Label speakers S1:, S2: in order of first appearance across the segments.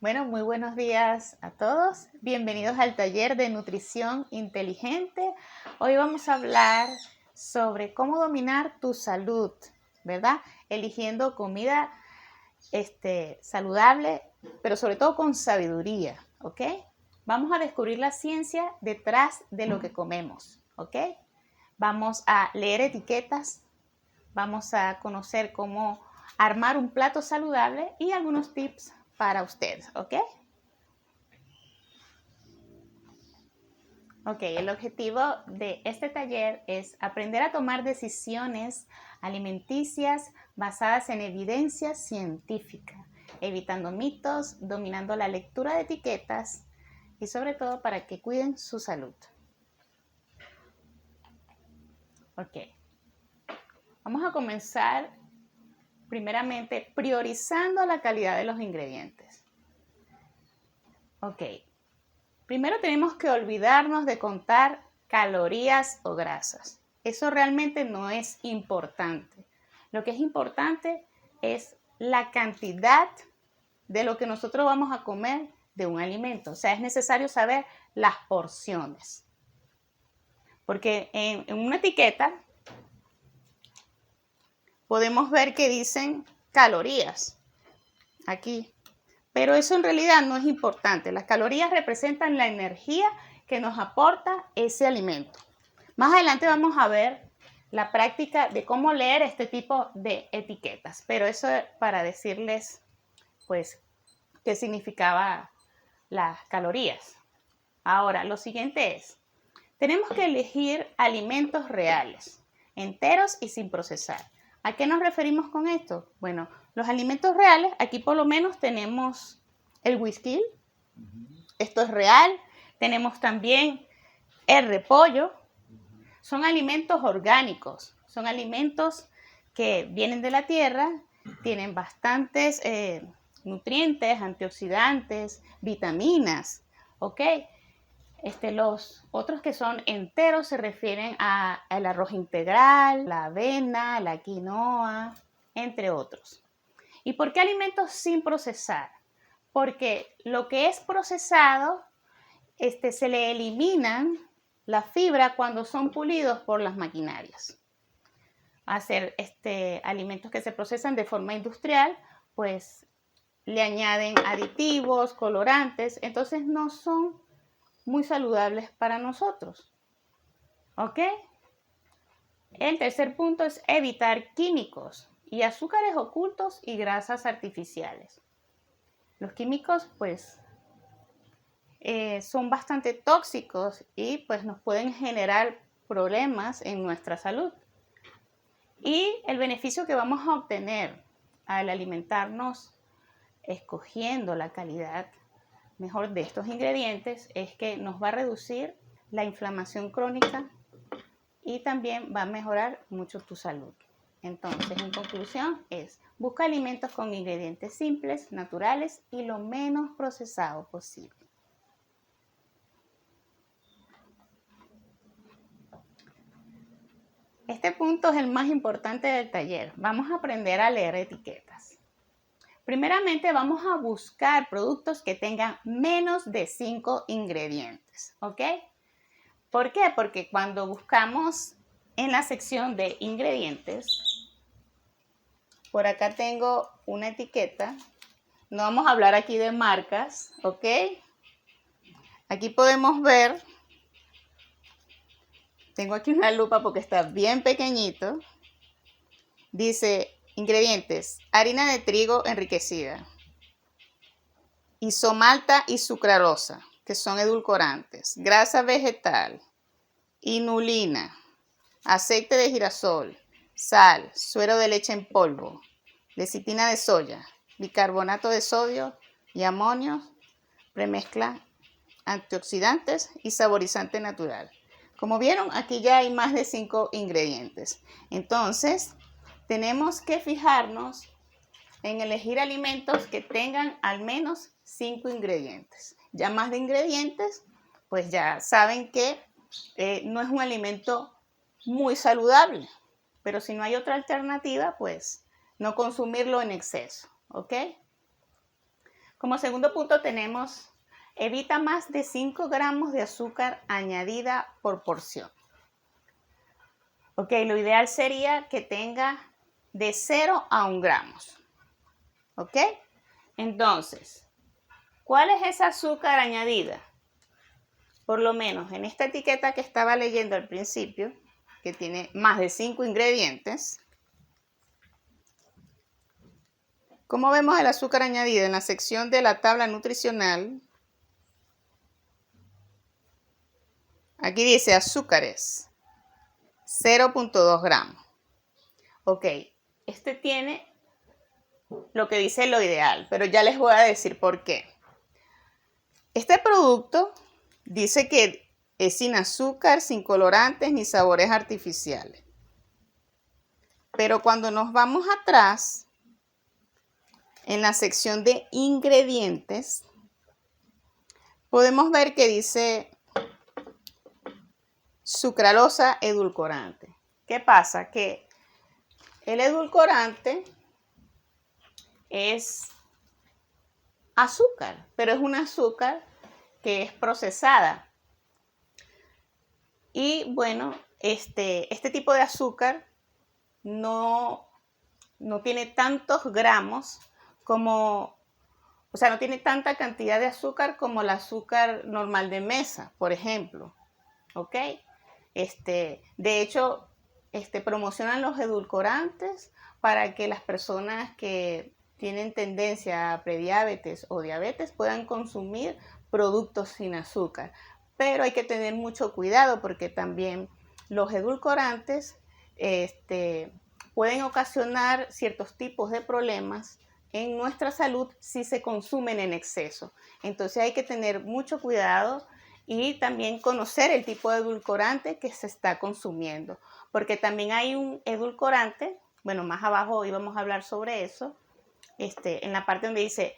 S1: Bueno, muy buenos días a todos. Bienvenidos al taller de nutrición inteligente. Hoy vamos a hablar sobre cómo dominar tu salud, ¿verdad? Eligiendo comida saludable, pero sobre todo con sabiduría, ¿ok? Vamos a descubrir la ciencia detrás de lo que comemos, ¿ok? Vamos a leer etiquetas, vamos a conocer cómo armar un plato saludable y algunos tips para ustedes, ¿ok? Ok, el objetivo de este taller es aprender a tomar decisiones alimenticias basadas en evidencia científica, evitando mitos, dominando la lectura de etiquetas y sobre todo para que cuiden su salud. Ok, vamos a comenzar primeramente priorizando la calidad de los ingredientes. Ok, primero tenemos que olvidarnos de contar calorías o grasas. Eso realmente no es importante. Lo que es importante es la cantidad de lo que nosotros vamos a comer de un alimento. O sea, es necesario saber las porciones. Porque en una etiqueta podemos ver que dicen calorías aquí. Pero eso en realidad no es importante. Las calorías representan la energía que nos aporta ese alimento. Más adelante vamos a ver la práctica de cómo leer este tipo de etiquetas. Pero eso es para decirles, pues, qué significaba las calorías. Ahora, lo siguiente es, tenemos que elegir alimentos reales, enteros y sin procesar. ¿A qué nos referimos con esto? Bueno, los alimentos reales, aquí por lo menos tenemos el whisky, esto es real. Tenemos también el repollo. Son alimentos orgánicos, son alimentos que vienen de la tierra, tienen bastantes nutrientes, antioxidantes, vitaminas, ¿ok? Los otros que son enteros se refieren al arroz integral, la avena, la quinoa, entre otros. ¿Y por qué alimentos sin procesar? Porque lo que es procesado, se le eliminan la fibra cuando son pulidos por las maquinarias. Hacer alimentos que se procesan de forma industrial, pues le añaden aditivos, colorantes, entonces no son muy saludables para nosotros. ¿Ok? El tercer punto es evitar químicos y azúcares ocultos y grasas artificiales. Los químicos, pues, son bastante tóxicos y pues nos pueden generar problemas en nuestra salud. Y el beneficio que vamos a obtener al alimentarnos escogiendo la calidad mejor de estos ingredientes es que nos va a reducir la inflamación crónica y también va a mejorar mucho tu salud. Entonces, en conclusión, busca alimentos con ingredientes simples, naturales y lo menos procesado posible. Este punto es el más importante del taller. Vamos a aprender a leer etiquetas. Primeramente vamos a buscar productos que tengan menos de 5 ingredientes, ¿ok? ¿Por qué? Porque cuando buscamos en la sección de ingredientes, por acá tengo una etiqueta. No vamos a hablar aquí de marcas, ¿ok? Aquí podemos ver, tengo aquí una lupa porque está bien pequeñito. Dice, ingredientes, harina de trigo enriquecida, isomalta y sucralosa, que son edulcorantes, grasa vegetal, inulina, aceite de girasol, sal, suero de leche en polvo, lecitina de soya, bicarbonato de sodio y amonio, premezcla, antioxidantes y saborizante natural. Como vieron, aquí ya hay más de 5 ingredientes. Entonces, tenemos que fijarnos en elegir alimentos que tengan al menos 5 ingredientes. Ya más de ingredientes, pues ya saben que no es un alimento muy saludable. Pero si no hay otra alternativa, pues no consumirlo en exceso, ¿ok? Como segundo punto tenemos, evita más de 5 gramos de azúcar añadida por porción. Ok, lo ideal sería que tenga de 0 a 1 gramos. Ok, entonces, ¿cuál es esa azúcar añadida? Por lo menos en esta etiqueta que estaba leyendo al principio, que tiene más de 5 ingredientes, como vemos el azúcar añadido en la sección de la tabla nutricional, aquí dice azúcares, 0.2 gramos. Ok, este tiene lo que dice lo ideal, pero ya les voy a decir por qué. Este producto dice que es sin azúcar, sin colorantes ni sabores artificiales. Pero cuando nos vamos atrás, en la sección de ingredientes, podemos ver que dice sucralosa edulcorante. ¿Qué pasa? Que el edulcorante es azúcar, pero es un azúcar que es procesada. Y bueno, este tipo de azúcar no tiene tantos gramos como, o sea, no tiene tanta cantidad de azúcar como el azúcar normal de mesa, por ejemplo. ¿Ok? De hecho, promocionan los edulcorantes para que las personas que tienen tendencia a prediabetes o diabetes puedan consumir productos sin azúcar. Pero hay que tener mucho cuidado porque también los edulcorantes pueden ocasionar ciertos tipos de problemas en nuestra salud si se consumen en exceso. Entonces hay que tener mucho cuidado y también conocer el tipo de edulcorante que se está consumiendo, porque también hay un edulcorante, bueno, más abajo íbamos a hablar sobre eso, en la parte donde dice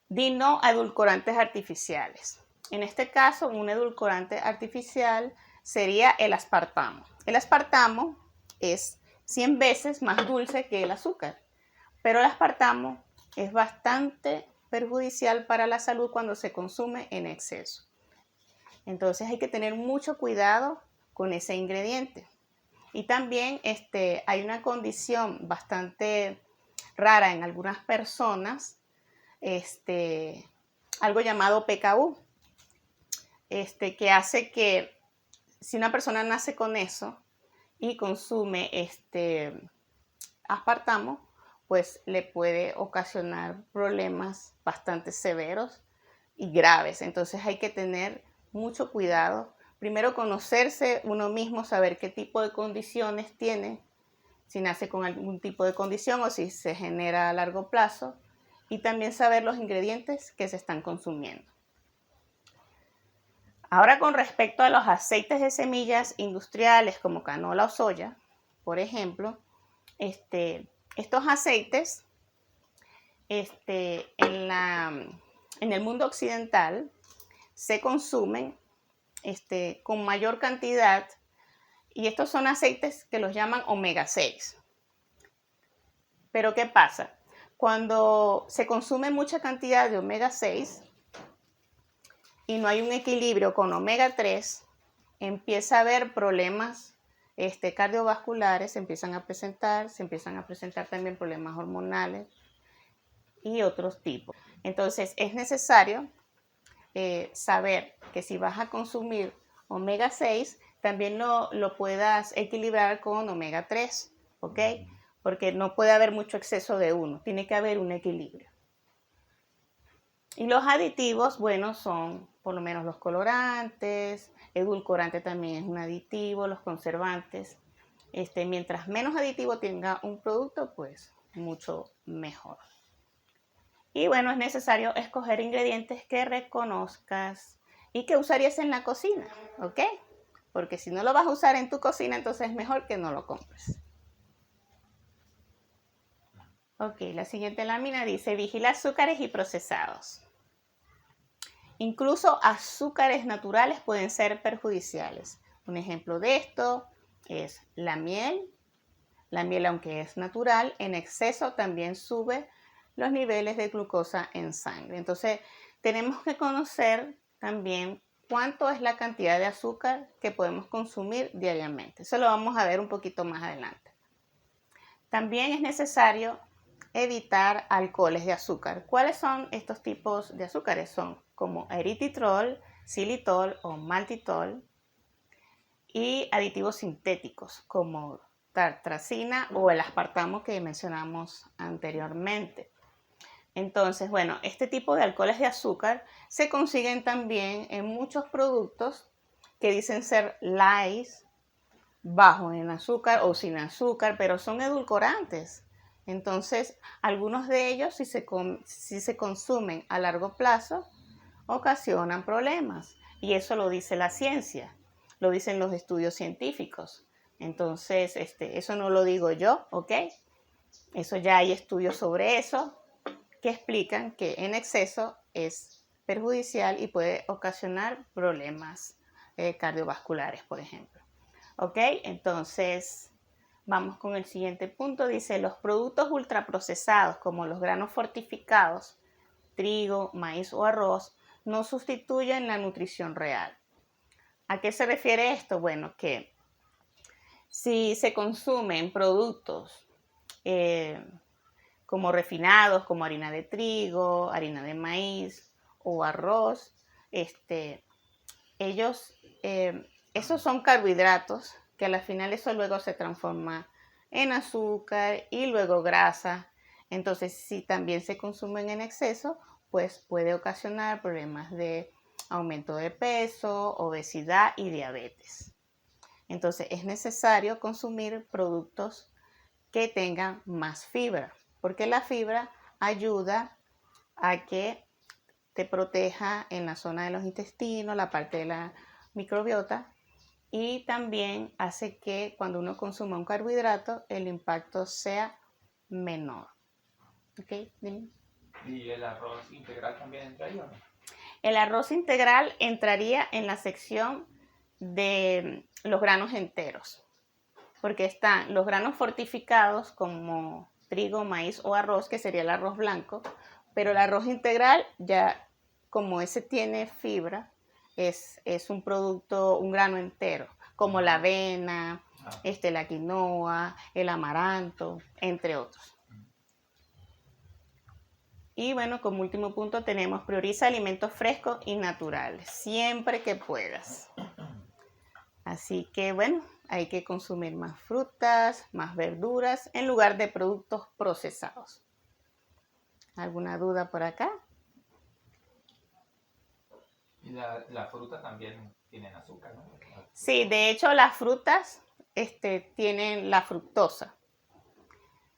S1: di no a edulcorantes artificiales. En este caso, un edulcorante artificial sería el aspartamo. El aspartamo es 100 veces más dulce que el azúcar, pero el aspartamo es bastante perjudicial para la salud cuando se consume en exceso. Entonces hay que tener mucho cuidado con ese ingrediente. Y también hay una condición bastante rara en algunas personas, algo llamado PKU, que hace que si una persona nace con eso y consume aspartamo, pues le puede ocasionar problemas bastante severos y graves. Entonces hay que tener mucho cuidado. Primero conocerse uno mismo, saber qué tipo de condiciones tiene, si nace con algún tipo de condición o si se genera a largo plazo, y también saber los ingredientes que se están consumiendo. Ahora, con respecto a los aceites de semillas industriales como canola o soya, por ejemplo, estos aceites en el mundo occidental se consumen con mayor cantidad, y estos son aceites que los llaman omega 6. Pero ¿qué pasa? Cuando se consume mucha cantidad de omega 6 y no hay un equilibrio con omega 3, empieza a haber problemas cardiovasculares, se empiezan a presentar también problemas hormonales y otros tipos. Entonces es necesario saber que si vas a consumir omega 6, también lo puedas equilibrar con omega 3, ¿ok? Porque no puede haber mucho exceso de uno, tiene que haber un equilibrio. Y los aditivos, bueno, son por lo menos los colorantes, edulcorante también es un aditivo, los conservantes. Mientras menos aditivo tenga un producto, pues mucho mejor. Y bueno, es necesario escoger ingredientes que reconozcas y que usarías en la cocina, ¿ok? Porque si no lo vas a usar en tu cocina, entonces es mejor que no lo compres. Ok, la siguiente lámina dice, vigila azúcares y procesados. Incluso azúcares naturales pueden ser perjudiciales. Un ejemplo de esto es la miel. La miel, aunque es natural, en exceso también sube los niveles de glucosa en sangre. Entonces, tenemos que conocer también cuánto es la cantidad de azúcar que podemos consumir diariamente. Eso lo vamos a ver un poquito más adelante. También es necesario evitar alcoholes de azúcar. ¿Cuáles son estos tipos de azúcares? Son como eritritol, xilitol o maltitol y aditivos sintéticos como tartrazina o el aspartamo que mencionamos anteriormente. Entonces, bueno, este tipo de alcoholes de azúcar se consiguen también en muchos productos que dicen ser light, bajos en azúcar o sin azúcar, pero son edulcorantes. Entonces, algunos de ellos, si se consumen a largo plazo, ocasionan problemas. Y eso lo dice la ciencia, lo dicen los estudios científicos. Entonces, eso no lo digo yo, ¿ok? Eso ya hay estudios sobre eso que explican que en exceso es perjudicial y puede ocasionar problemas cardiovasculares, por ejemplo. ¿Ok? Entonces, vamos con el siguiente punto. Dice, los productos ultraprocesados como los granos fortificados, trigo, maíz o arroz, no sustituyen la nutrición real. ¿A qué se refiere esto? Bueno, que si se consumen productos como refinados, como harina de trigo, harina de maíz o arroz, esos son carbohidratos que al final eso luego se transforma en azúcar y luego grasa. Entonces, si también se consumen en exceso, pues puede ocasionar problemas de aumento de peso, obesidad y diabetes. Entonces, es necesario consumir productos que tengan más fibra, porque la fibra ayuda a que te proteja en la zona de los intestinos, la parte de la microbiota, y también hace que cuando uno consuma un carbohidrato, el impacto sea menor. ¿Ok? Dime.
S2: ¿Y el arroz integral también entra ahí o no?
S1: El arroz integral entraría en la sección de los granos enteros, porque están los granos fortificados como trigo, maíz o arroz, que sería el arroz blanco, pero el arroz integral ya como ese tiene fibra, es un producto, un grano entero, como la avena, la quinoa, el amaranto, entre otros. Y bueno, como último punto tenemos, prioriza alimentos frescos y naturales, siempre que puedas. Así que bueno, hay que consumir más frutas, más verduras, en lugar de productos procesados. ¿Alguna duda por acá?
S2: Y la fruta también tienen azúcar, ¿no?
S1: Sí, de hecho las frutas tienen la fructosa.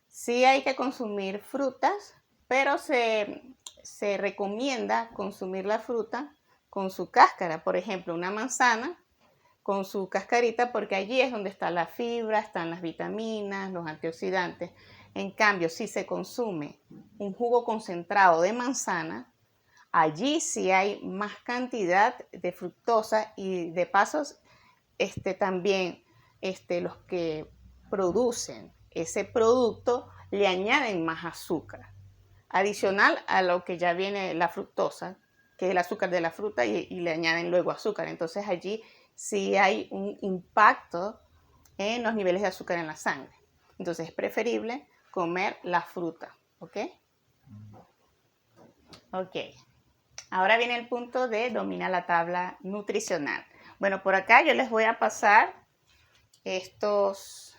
S1: Sí hay que consumir frutas, pero se recomienda consumir la fruta con su cáscara. Por ejemplo, una manzana con su cascarita, porque allí es donde está la fibra, están las vitaminas, los antioxidantes. En cambio, si se consume un jugo concentrado de manzana, allí sí hay más cantidad de fructosa y de pasos también los que producen ese producto le añaden más azúcar, adicional a lo que ya viene la fructosa, que es el azúcar de la fruta, y le añaden luego azúcar. Entonces allí sí hay un impacto en los niveles de azúcar en la sangre. Entonces es preferible comer la fruta, ¿ok? Ok. Ahora viene el punto de domina la tabla nutricional. Bueno, por acá yo les voy a pasar estas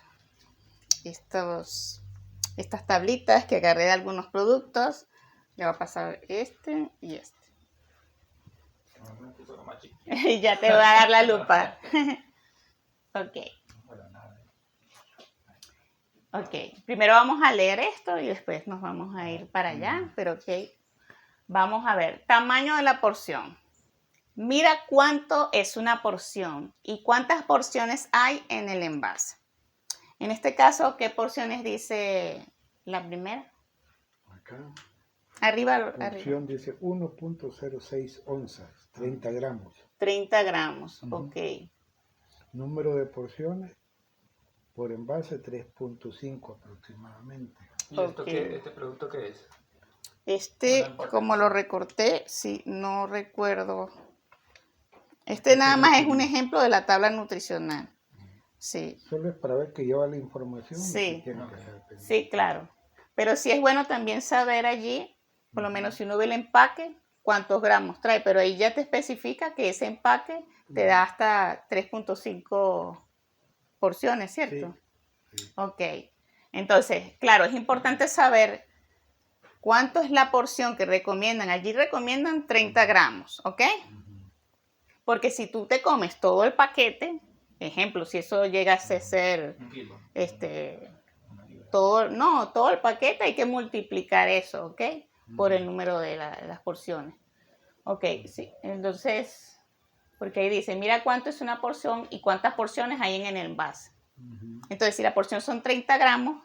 S1: tablitas que agarré de algunos productos. Le voy a pasar este y este. Y ya te voy a dar la lupa. Ok. Ok. Primero vamos a leer esto y después nos vamos a ir para allá. Pero ok. Vamos a ver. Tamaño de la porción. Mira cuánto es una porción y cuántas porciones hay en el envase. En este caso, ¿qué porciones dice la primera?
S3: Acá.
S1: Arriba.
S3: Porción dice 1.06 onzas, 30 gramos.
S1: 30 gramos, ok.
S3: Número de porciones por envase 3.5 aproximadamente.
S2: ¿Y esto este producto qué es? No importa.
S1: Como lo recorté, sí, no recuerdo. Nada más es un ejemplo de la tabla nutricional. Sí,
S3: Solo es para ver que lleva la información y
S1: Sí.
S3: que tiene
S2: Ok.
S3: que ser pendiente.
S1: sí, claro. Pero sí es bueno también saber allí, por lo menos si uno ve el empaque, cuántos gramos trae. Pero ahí ya te especifica que ese empaque te da hasta 3.5 porciones, ¿cierto?
S3: Sí.
S1: Ok. Entonces, claro, es importante saber cuánto es la porción que recomiendan. Allí recomiendan 30 gramos, ¿ok?
S3: Ujú.
S1: Porque si tú te comes todo el paquete, ejemplo, si eso llegase a ser,
S2: 1 kilo. Una libra.
S1: todo el paquete hay que multiplicar eso, ¿ok? Por el número de las porciones. Ok, sí. Entonces, porque ahí dice, mira cuánto es una porción y cuántas porciones hay en el envase.
S3: Ujú.
S1: Entonces, si la porción son 30 gramos,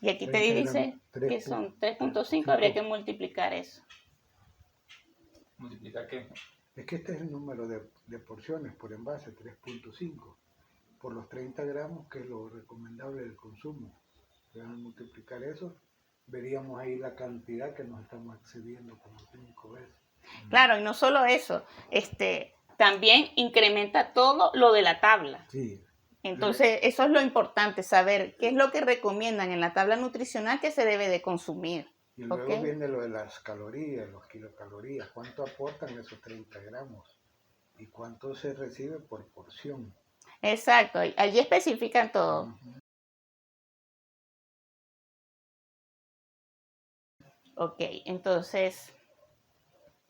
S1: y aquí te
S3: 30
S1: dice
S3: gramos,
S1: que son 3.5, habría que multiplicar eso.
S2: ¿Multiplicar qué?
S3: Es que este es el número de porciones por envase, 3.5, por los 30 gramos, que es lo recomendable del consumo. Si van a multiplicar eso, veríamos ahí la cantidad que nos estamos excediendo como 5 veces.
S1: Claro, y no solo eso, también incrementa todo lo de la tabla.
S3: Sí,
S1: Entonces, eso es lo importante, saber qué es lo que recomiendan en la tabla nutricional que se debe de consumir.
S3: y luego
S1: ¿Ok?
S3: viene lo de las calorías, los kilocalorías, cuánto aportan esos 30 gramos y cuánto se recibe por porción.
S1: Exacto, allí especifican todo.
S3: Ujú.
S1: Ok, entonces,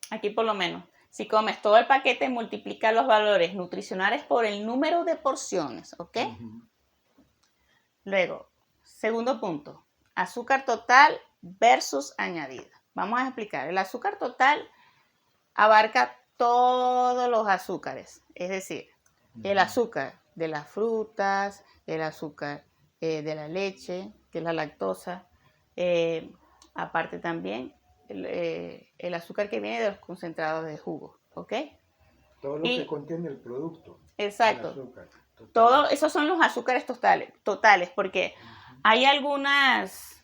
S1: aquí por lo menos, si comes todo el paquete, multiplica los valores nutricionales por el número de porciones, ¿ok?
S3: Ujú.
S1: Luego, segundo punto, azúcar total versus añadida. Vamos a explicar, el azúcar total abarca todos los azúcares, es decir, el azúcar de las frutas, el azúcar de la leche, que es la lactosa, aparte también el azúcar que viene de los concentrados de jugo, ¿ok?
S3: Todo lo que
S1: Y,
S3: contiene el producto,
S1: exacto,
S3: el azúcar. Total.
S1: todos esos son los azúcares totales, porque hay algunos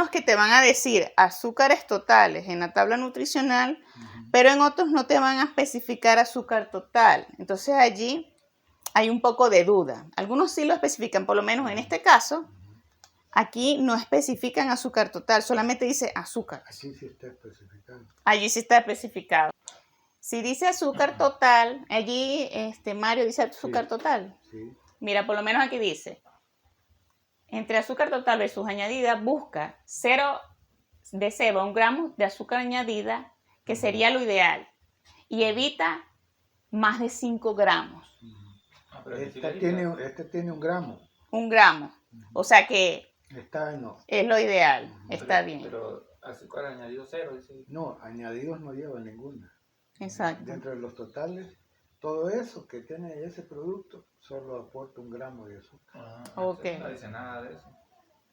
S1: que te van a decir azúcares totales en la tabla nutricional, pero en otros no te van a especificar azúcar total. Entonces allí hay un poco de duda. Algunos sí lo especifican, por lo menos en este caso, aquí no especifican azúcar total, solamente dice azúcar.
S3: Aquí sí está especificado.
S1: Allí sí está especificado. Si dice azúcar total, allí Mario dice azúcar total.
S3: Sí.
S1: Mira, por lo menos aquí dice, entre azúcar total versus añadida, busca 0 a 1 gramo de azúcar añadida, que sería lo ideal, y evita más de 5 gramos.
S2: Ah, pero aquí sí
S3: Este
S2: le dice.
S3: tiene 1 gramo.
S1: 1 gramo. O sea que
S3: Está no.
S1: es lo ideal, está
S2: Pero-
S1: bien.
S2: Pero azúcar añadido 0, dice.
S3: No, añadidos no lleva ninguna.
S1: Exacto.
S3: Dentro de los totales, todo eso que tiene ese producto solo aporta 1 gramo de azúcar.
S2: Ah,
S1: Ok.
S2: entonces no dice nada de eso.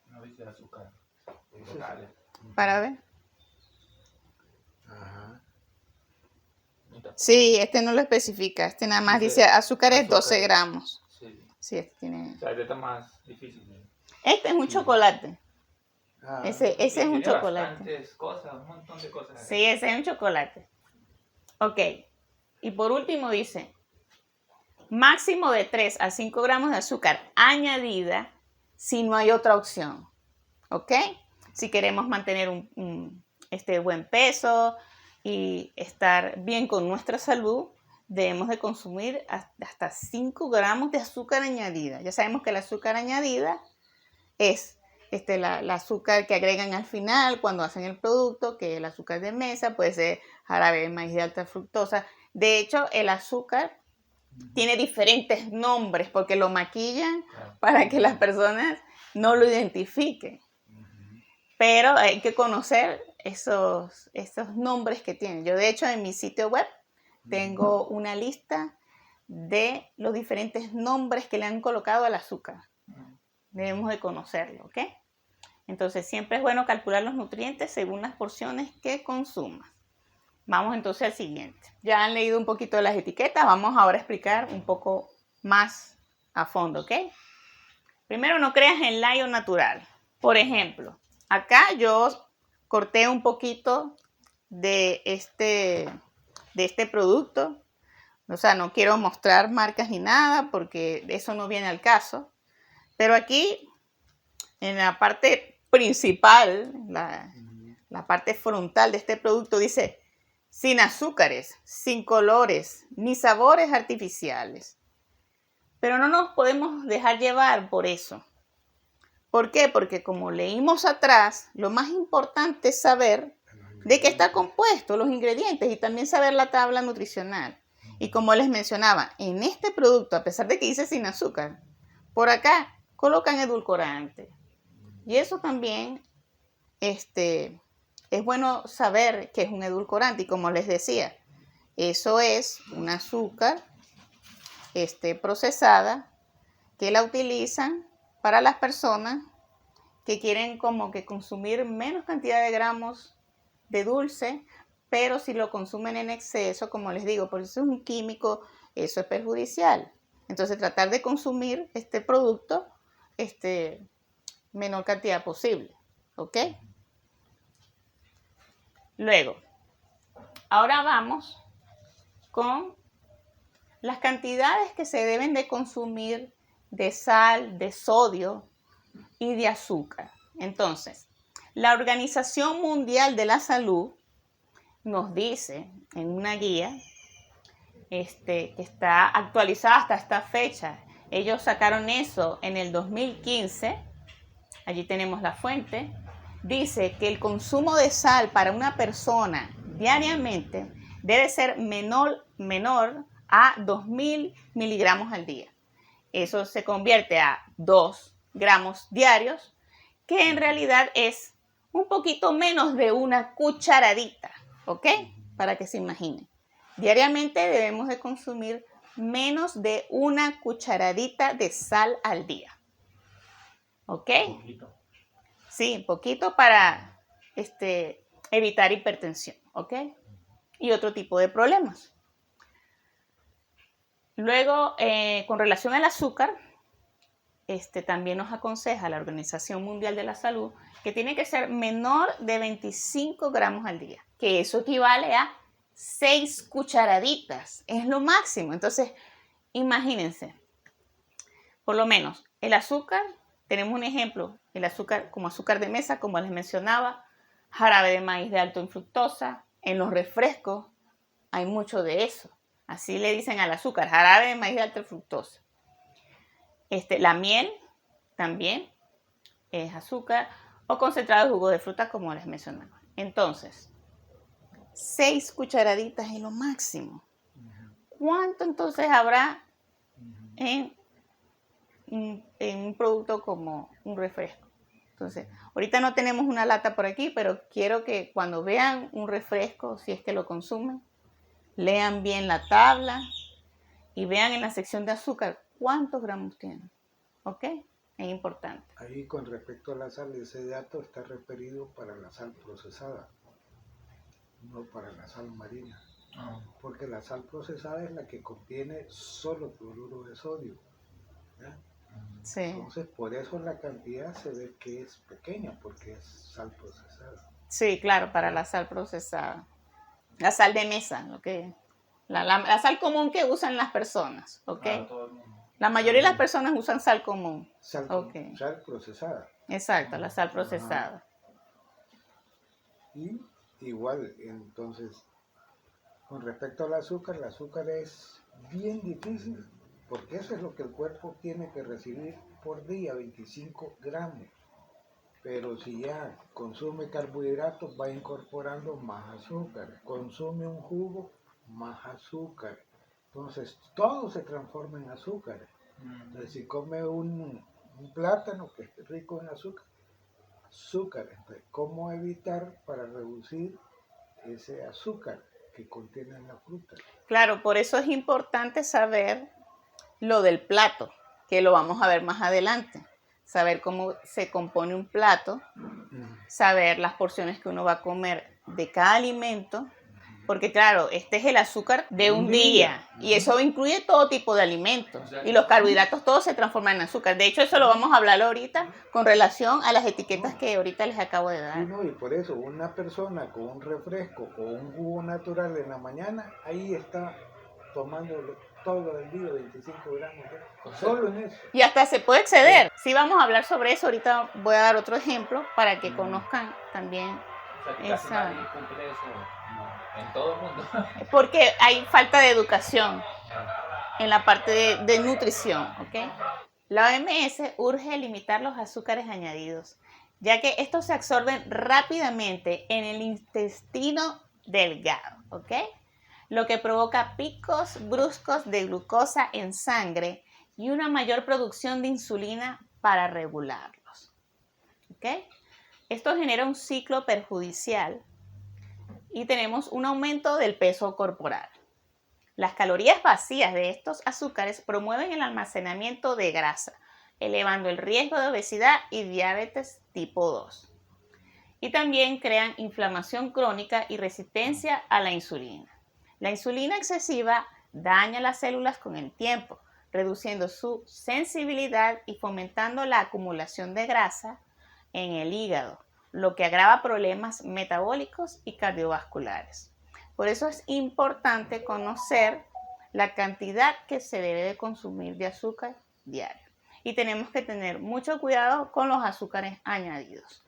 S2: No dice azúcar.
S3: Eso
S2: Totales.
S1: Para ver.
S3: Ajá.
S2: Ni tampoco.
S1: Sí, no lo especifica. Nada más dice azúcares 12 gramos.
S2: Sí.
S1: Sí, tiene.
S2: O sea, este está más difícil.
S1: Este es un chocolate.
S3: Ah,
S1: Ese es un
S2: Tiene
S1: chocolate.
S2: bastantes cosas, un montón de cosas.
S1: Sí, ese es un chocolate. Ok. Y por último dice, máximo de 3 a 5 gramos de azúcar añadida si no hay otra opción. ¿Ok? Si queremos mantener un buen peso y estar bien con nuestra salud, debemos de consumir hasta 5 gramos de azúcar añadida. Ya sabemos que el azúcar añadida es la azúcar que agregan al final cuando hacen el producto, que el azúcar de mesa, puede ser jarabe de maíz de alta fructosa. De hecho, el azúcar tiene diferentes nombres porque lo maquillan para que las personas no lo identifiquen. Pero hay que conocer esos nombres que tienen. Yo, de hecho, en mi sitio web tengo una lista de los diferentes nombres que le han colocado al azúcar. Debemos de conocerlo, ¿ok? Entonces, siempre es bueno calcular los nutrientes según las porciones que consumas. Vamos entonces al siguiente. Ya han leído un poquito de las etiquetas, vamos ahora a explicar un poco más a fondo, ¿ok? Primero, no creas en light o natural. Por ejemplo, acá yo corté un poquito de este producto. O sea, no quiero mostrar marcas ni nada porque eso no viene al caso. Pero aquí, en la parte principal, la parte frontal de este producto dice, sin azúcares, sin colores, ni sabores artificiales. Pero no nos podemos dejar llevar por eso. ¿Por qué? Porque como leímos atrás, lo más importante es saber de qué está compuesto, los ingredientes, y también saber la tabla nutricional. Y como les mencionaba, en este producto, a pesar de que dice sin azúcar, por acá colocan edulcorante. Y eso también es bueno saber que es un edulcorante. Y como les decía, eso es un azúcar procesada que la utilizan para las personas que quieren como que consumir menos cantidad de gramos de dulce, pero si lo consumen en exceso, como les digo, por eso es un químico, eso es perjudicial. Entonces tratar de consumir este producto menor cantidad posible, ¿ok? Luego, ahora vamos con las cantidades que se deben de consumir de sal, de sodio y de azúcar. Entonces, la Organización Mundial de la Salud nos dice en una guía que está actualizada hasta esta fecha. Ellos sacaron eso en el 2015. Allí tenemos la fuente. Dice que el consumo de sal para una persona diariamente debe ser menor a 2.000 miligramos al día. Eso se convierte a 2 gramos diarios, que en realidad es un poquito menos de una cucharadita, ¿ok? Para que se imaginen. Diariamente debemos de consumir menos de una cucharadita de sal al día. ¿Ok?
S2: Poquito.
S1: Sí, poquito para evitar hipertensión, ¿ok? Y otro tipo de problemas. Luego, con relación al azúcar, también nos aconseja la Organización Mundial de la Salud que tiene que ser menor de 25 gramos al día, que eso equivale a 6 cucharaditas, es lo máximo. Entonces, imagínense, por lo menos el azúcar, tenemos un ejemplo, el azúcar como azúcar de mesa, como les mencionaba, jarabe de maíz de alto en fructosa, en los refrescos hay mucho de eso. Así le dicen al azúcar, jarabe de maíz de alta fructosa. La miel también es azúcar o concentrado de jugo de fruta, como les mencionaba. Entonces, 6 cucharaditas es lo máximo. ¿Cuánto entonces habrá en un producto como un refresco? Entonces, ahorita no tenemos una lata por aquí, pero quiero que cuando vean un refresco, si es que lo consumen, lean bien la tabla y vean en la sección de azúcar cuántos gramos tiene. ¿Ok? Es importante.
S3: Ahí con respecto a la sal, ese dato está referido para la sal procesada, no para la sal marina. Porque la sal procesada es la que contiene solo cloruro de sodio, ¿ya?
S1: Sí.
S3: Entonces, por eso la cantidad se ve que es pequeña, porque es sal procesada.
S1: Sí, claro, para la sal procesada. La sal de mesa, la sal común que usan las personas, ¿ok?
S2: Todo el mundo.
S1: La mayoría de las personas usan sal común.
S3: Sal procesada.
S1: Exacto, la sal procesada.
S3: Y igual, entonces, con respecto al azúcar, el azúcar es bien difícil, porque eso es lo que el cuerpo tiene que recibir por día, 25 gramos. Pero si ya consume carbohidratos, va incorporando más azúcar. Consume un jugo, más azúcar. Entonces, todo se transforma en azúcar. Entonces, si come un plátano que es rico en azúcar. Entonces, ¿cómo evitar para reducir ese azúcar que contiene la fruta?
S1: Claro, por eso es importante saber lo del plato, que lo vamos a ver más adelante. Saber cómo se compone un plato, saber las porciones que uno va a comer de cada alimento Porque claro, este es el azúcar de un día y eso incluye todo tipo de alimentos. Y los carbohidratos todos se transforman en azúcar. De hecho, eso lo vamos a hablar ahorita con relación a las etiquetas que ahorita les acabo de
S3: Sí,
S1: dar.
S3: no, y por eso una persona con un refresco o un jugo natural en la mañana, ahí está tomando todo el día 25 gramos, solo en eso.
S1: Y hasta se puede exceder. Sí, vamos a hablar sobre eso. Ahorita voy a dar otro ejemplo para que conozcan también.
S2: O sea, que casi nadie cumple eso en todo el mundo.
S1: Porque hay falta de educación en la parte de nutrición, ¿ok? La OMS urge limitar los azúcares añadidos, ya que estos se absorben rápidamente en el intestino delgado, ¿ok? Lo que provoca picos bruscos de glucosa en sangre y una mayor producción de insulina para regularlos, ¿ok? Esto genera un ciclo perjudicial y tenemos un aumento del peso corporal. Las calorías vacías de estos azúcares promueven el almacenamiento de grasa, elevando el riesgo de obesidad y diabetes tipo 2. Y también crean inflamación crónica y resistencia a la insulina. La insulina excesiva daña las células con el tiempo, reduciendo su sensibilidad y fomentando la acumulación de grasa en el hígado, lo que agrava problemas metabólicos y cardiovasculares. Por eso es importante conocer la cantidad que se debe de consumir de azúcar diario. Y tenemos que tener mucho cuidado con los azúcares añadidos.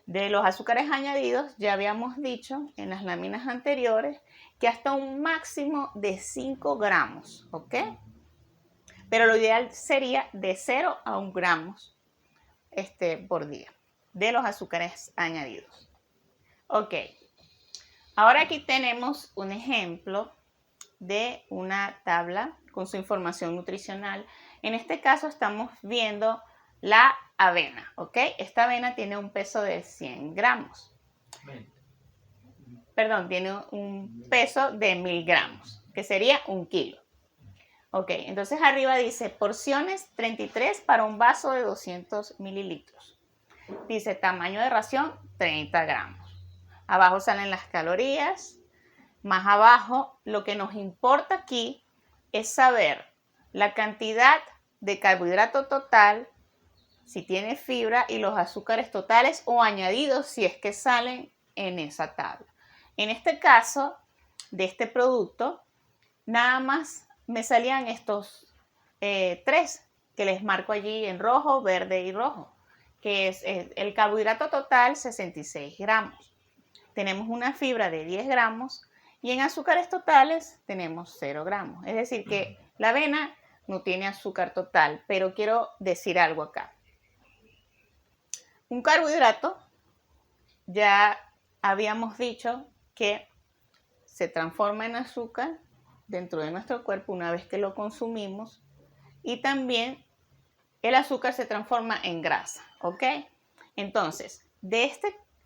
S1: De los azúcares añadidos ya habíamos dicho en las láminas anteriores que hasta un máximo de 5 gramos, ¿ok? Pero lo ideal sería de 0 a 1 gramos por día de los azúcares añadidos. Ok, ahora aquí tenemos un ejemplo de una tabla con su información nutricional. En este caso estamos viendo la avena, ¿ok? Esta avena tiene un peso de 100 gramos. Perdón, tiene un peso de 1000 gramos, que sería 1 kilo. Ok, entonces arriba dice porciones 33 para un vaso de 200 mililitros. Dice tamaño de ración 30 gramos. Abajo salen las calorías. Más abajo, lo que nos importa aquí es saber la cantidad de carbohidrato total, si tiene fibra, y los azúcares totales o añadidos si es que salen en esa tabla. En este caso, de este producto, nada más me salían estos 3 que les marco allí en rojo, verde y rojo, que es el carbohidrato total 66 gramos. Tenemos una fibra de 10 gramos y en azúcares totales tenemos 0 gramos. Es decir, que la avena no tiene azúcar total, pero quiero decir algo acá. Un carbohidrato, ya habíamos dicho que se transforma en azúcar dentro de nuestro cuerpo una vez que lo consumimos y también el azúcar se transforma en grasa, ¿ok? Entonces, de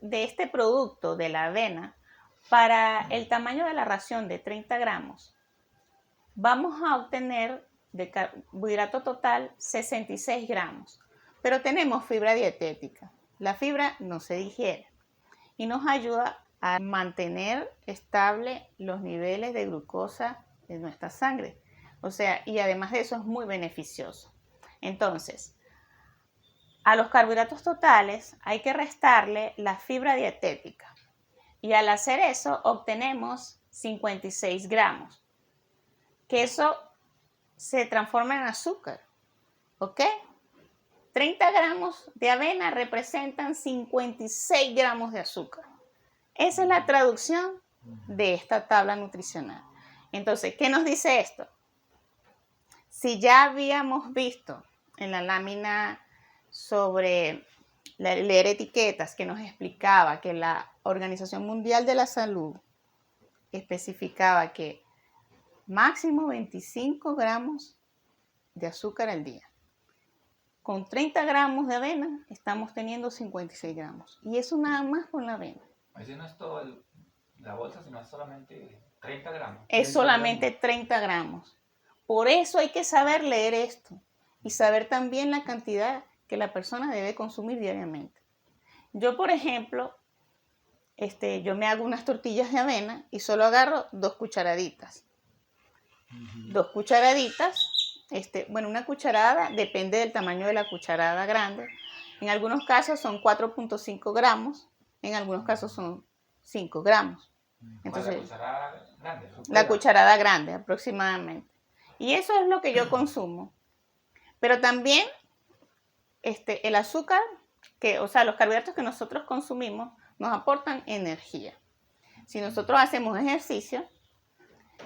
S1: este producto de la avena, para el tamaño de la ración de 30 gramos, vamos a obtener de carbohidrato total 66 gramos, pero tenemos fibra dietética. La fibra no se digiere y nos ayuda a mantener estable los niveles de glucosa en nuestra sangre. O sea, y además de eso es muy beneficioso. Entonces, a los carbohidratos totales hay que restarle la fibra dietética. Y al hacer eso obtenemos 56 gramos. Que eso se transforma en azúcar. ¿Ok? 30 gramos de avena representan 56 gramos de azúcar. Esa es la traducción de esta tabla nutricional. Entonces, ¿qué nos dice esto? Si ya habíamos visto en la lámina sobre leer etiquetas que nos explicaba que la Organización Mundial de la Salud especificaba que máximo 25 gramos de azúcar al día. Con 30 gramos de avena estamos teniendo 56 gramos. Y eso nada más con la avena.
S2: Así no es todo la bolsa, sino es solamente 30 gramos.
S1: Es solamente 30 gramos. Por eso hay que saber leer esto y saber también la cantidad que la persona debe consumir diariamente. Yo, por ejemplo, yo me hago unas tortillas de avena y solo agarro 2 cucharaditas. 2 cucharaditas, bueno, una cucharada, depende del tamaño de la cucharada grande. En algunos casos son 4.5 gramos, en algunos casos son 5 gramos. Entonces,
S2: la cucharada grande.
S1: la cucharada grande aproximadamente. Y eso es lo que yo consumo. Pero también el azúcar, o sea, los carbohidratos que nosotros consumimos nos aportan energía. Si nosotros hacemos ejercicio,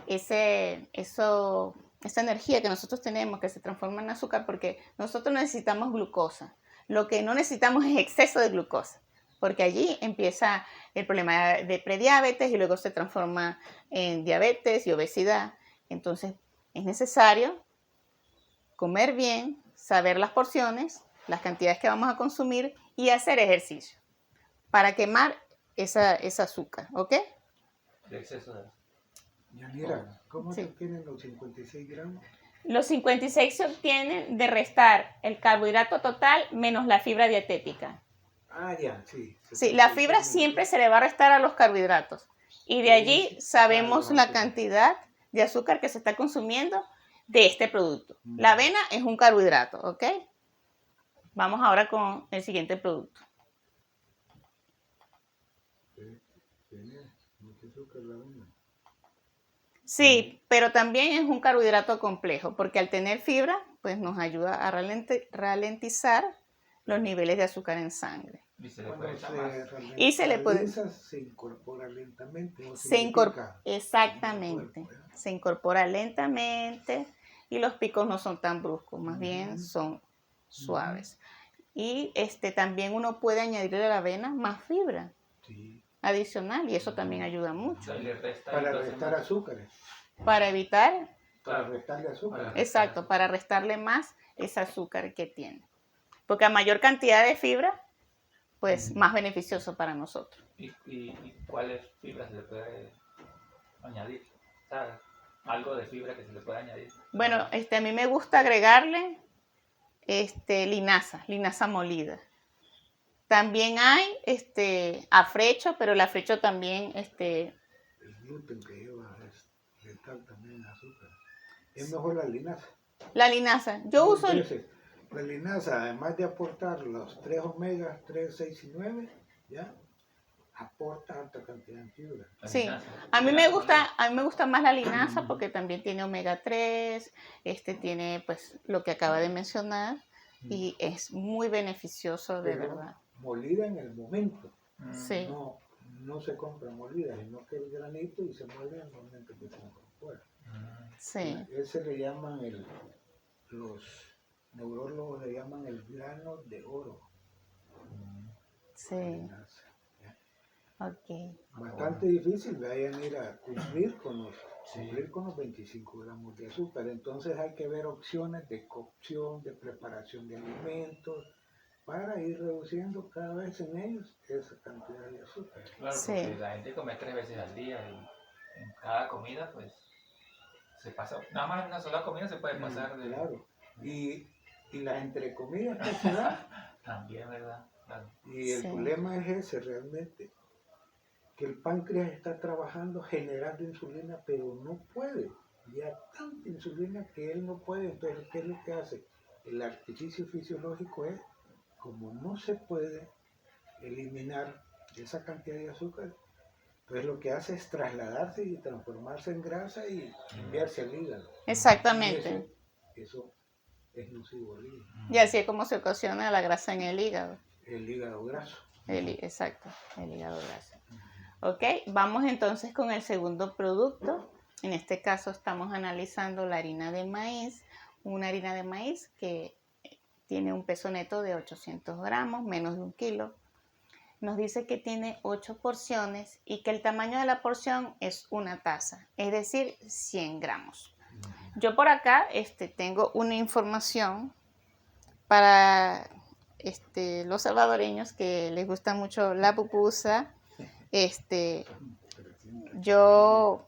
S1: esa energía que nosotros tenemos que se transforma en azúcar, porque nosotros necesitamos glucosa. Lo que no necesitamos es exceso de glucosa, porque allí empieza el problema de prediabetes y luego se transforma en diabetes y obesidad. Entonces es necesario comer bien, saber las porciones, las cantidades que vamos a consumir y hacer ejercicio para quemar ese azúcar, ¿ok?
S2: De exceso de azúcar.
S3: Yanira, ¿cómo
S1: Sí.
S3: se obtienen los 56 gramos?
S1: Los 56 se obtienen de restar el carbohidrato total menos la fibra dietética.
S3: Ah, ya, sí.
S1: Sí, la fibra siempre se le va a restar a los carbohidratos. Y de allí sabemos la cantidad de azúcar que se está consumiendo de este producto. La avena es un carbohidrato, ¿ok? Vamos ahora con el siguiente producto.
S3: Tiene mucho azúcar la avena.
S1: Sí, pero también es un carbohidrato complejo, porque al tener fibra, pues nos ayuda a ralentizar los niveles de azúcar en sangre.
S2: Y se le
S3: Cuando
S2: puede echar más.
S1: Y se le puede-
S3: se incorpora lentamente. ¿No
S1: Se incorpora,
S3: significa?
S1: exactamente,
S3: En el cuerpo,
S1: se incorpora lentamente y los picos no son tan bruscos, más bien son suaves. Y también uno puede añadirle a la avena más fibra
S3: Sí.
S1: adicional y eso también ayuda
S2: O
S1: mucho
S2: sea, le resta
S3: Para
S2: entonces
S3: restar
S2: más.
S3: azúcares.
S1: para evitar,
S3: Para
S2: Claro.
S3: restarle azúcar.
S2: Para-
S1: exacto, para restarle más ese azúcar que tiene. Porque a mayor cantidad de fibra, pues más beneficioso para nosotros.
S2: ¿Y cuáles fibras se le puede añadir? O sea, algo de fibra que se le puede añadir.
S1: Bueno, a mí me gusta agregarle linaza molida. También hay afrecho, pero el afrecho también
S3: El gluten que lleva es letal también azúcar. Es mejor la linaza.
S1: la linaza. Yo
S3: Dos
S1: uso
S3: veces. La linaza, además de aportar los 3 omegas, 3, 6 y 9, ¿ya? Aporta alta cantidad de fibra.
S2: La
S1: sí.
S2: linaza.
S1: A mí
S2: Linaza
S1: me gusta más la linaza porque también tiene omega 3, tiene pues lo que acaba de mencionar y es muy beneficioso de
S3: Pero
S1: verdad.
S3: molida en el momento.
S1: Sí.
S3: No se compra molida, sino que el granito y se muele en el momento que se incorpora.
S1: Sí.
S3: Ese le llaman los neurólogos le llaman el grano de oro.
S1: Sí.
S3: Linaza.
S1: Ok.
S3: Bastante difícil, vayan a ir a cumplir con los 25 gramos de azúcar. Entonces hay que ver opciones de cocción, de preparación de alimentos, para ir reduciendo cada vez en ellos esa cantidad de azúcar.
S2: Claro,
S1: Sí.
S2: porque la gente come 3 veces al día y en cada comida, pues, se pasa. Nada más en una sola comida se puede pasar de.
S3: Claro. Y las entrecomidas que se dan.
S2: También, ¿verdad? Claro.
S3: Y el
S1: Sí.
S3: problema es ese realmente, que el páncreas está trabajando generando insulina, pero no puede. Ya tanta insulina que él no puede. Entonces, ¿qué es lo que hace? El artificio fisiológico es, como no se puede eliminar esa cantidad de azúcar, entonces lo que hace es trasladarse y transformarse en grasa y enviarse al hígado.
S1: Exactamente.
S3: Y eso es nocivo al hígado.
S1: Y así es como se ocasiona la grasa en el hígado.
S3: El hígado graso.
S1: Exacto, el hígado graso. Ok, vamos entonces con el segundo producto. En este caso estamos analizando la harina de maíz, una harina de maíz que tiene un peso neto de 800 gramos, menos de 1 kilo. Nos dice que tiene 8 porciones y que el tamaño de la porción es una taza, es decir, 100 gramos. Yo por acá tengo una información para los salvadoreños que les gusta mucho la pupusa. Yo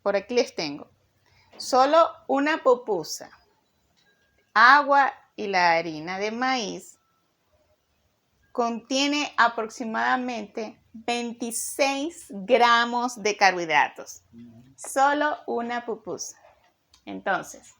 S1: por aquí les tengo solo una pupusa, agua y la harina de maíz contiene aproximadamente 26 gramos de carbohidratos. Solo una pupusa. Entonces,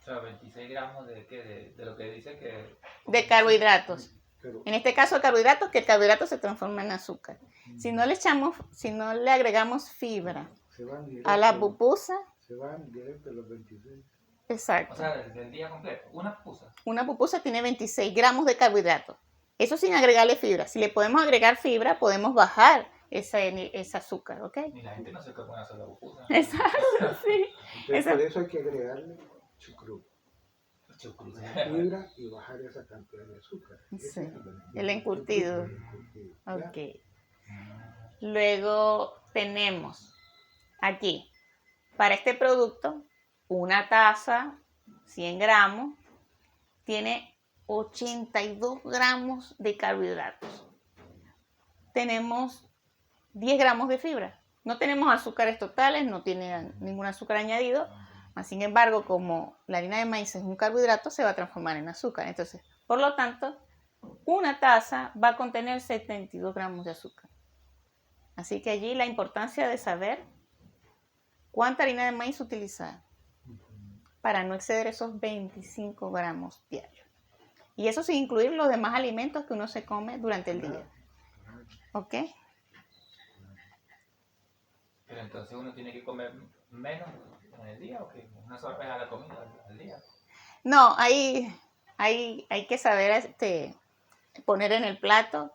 S2: O sea, 26 gramos de, ¿qué? De lo que dice que...
S1: de carbohidratos.
S3: Pero
S1: En este caso, carbohidratos, que el carbohidrato se transforma en azúcar. Si no le agregamos fibra
S3: se van
S1: a la
S3: directo,
S1: pupusa,
S3: se van directo los 26.
S2: O
S1: exacto.
S2: sea, del día completo. Una pusa.
S1: Una pupusa tiene 26 gramos de carbohidratos. Eso sin agregarle fibra. Si le podemos agregar fibra, podemos bajar ese azúcar, ¿ok?
S2: Y la gente no se come una sola pupusa.
S1: Exacto, sí.
S3: Entonces,
S1: Eso-
S3: por eso hay que agregarle chucrut,
S2: Chucrut.
S3: fibra y bajar esa cantidad de azúcar. Ese
S1: Sí,
S3: es beneficio.
S1: el encurtido.
S3: El encurtido, ¿ya?
S1: Ok. Luego tenemos aquí, para este producto, una taza, 100 gramos, tiene 82 gramos de carbohidratos. Tenemos 10 gramos de fibra. No tenemos azúcares totales, no tiene ningún azúcar añadido. Sin embargo, como la harina de maíz es un carbohidrato, se va a transformar en azúcar. Entonces, por lo tanto, una taza va a contener 72 gramos de azúcar. Así que allí la importancia de saber cuánta harina de maíz utilizar para no exceder esos 25 gramos diarios. Y eso sin incluir los demás alimentos que uno se come durante el día. ¿Ok?
S2: Pero entonces uno tiene que comer menos en el día o qué? Una sola vez a la comida al día.
S1: No, hay que saber poner en el plato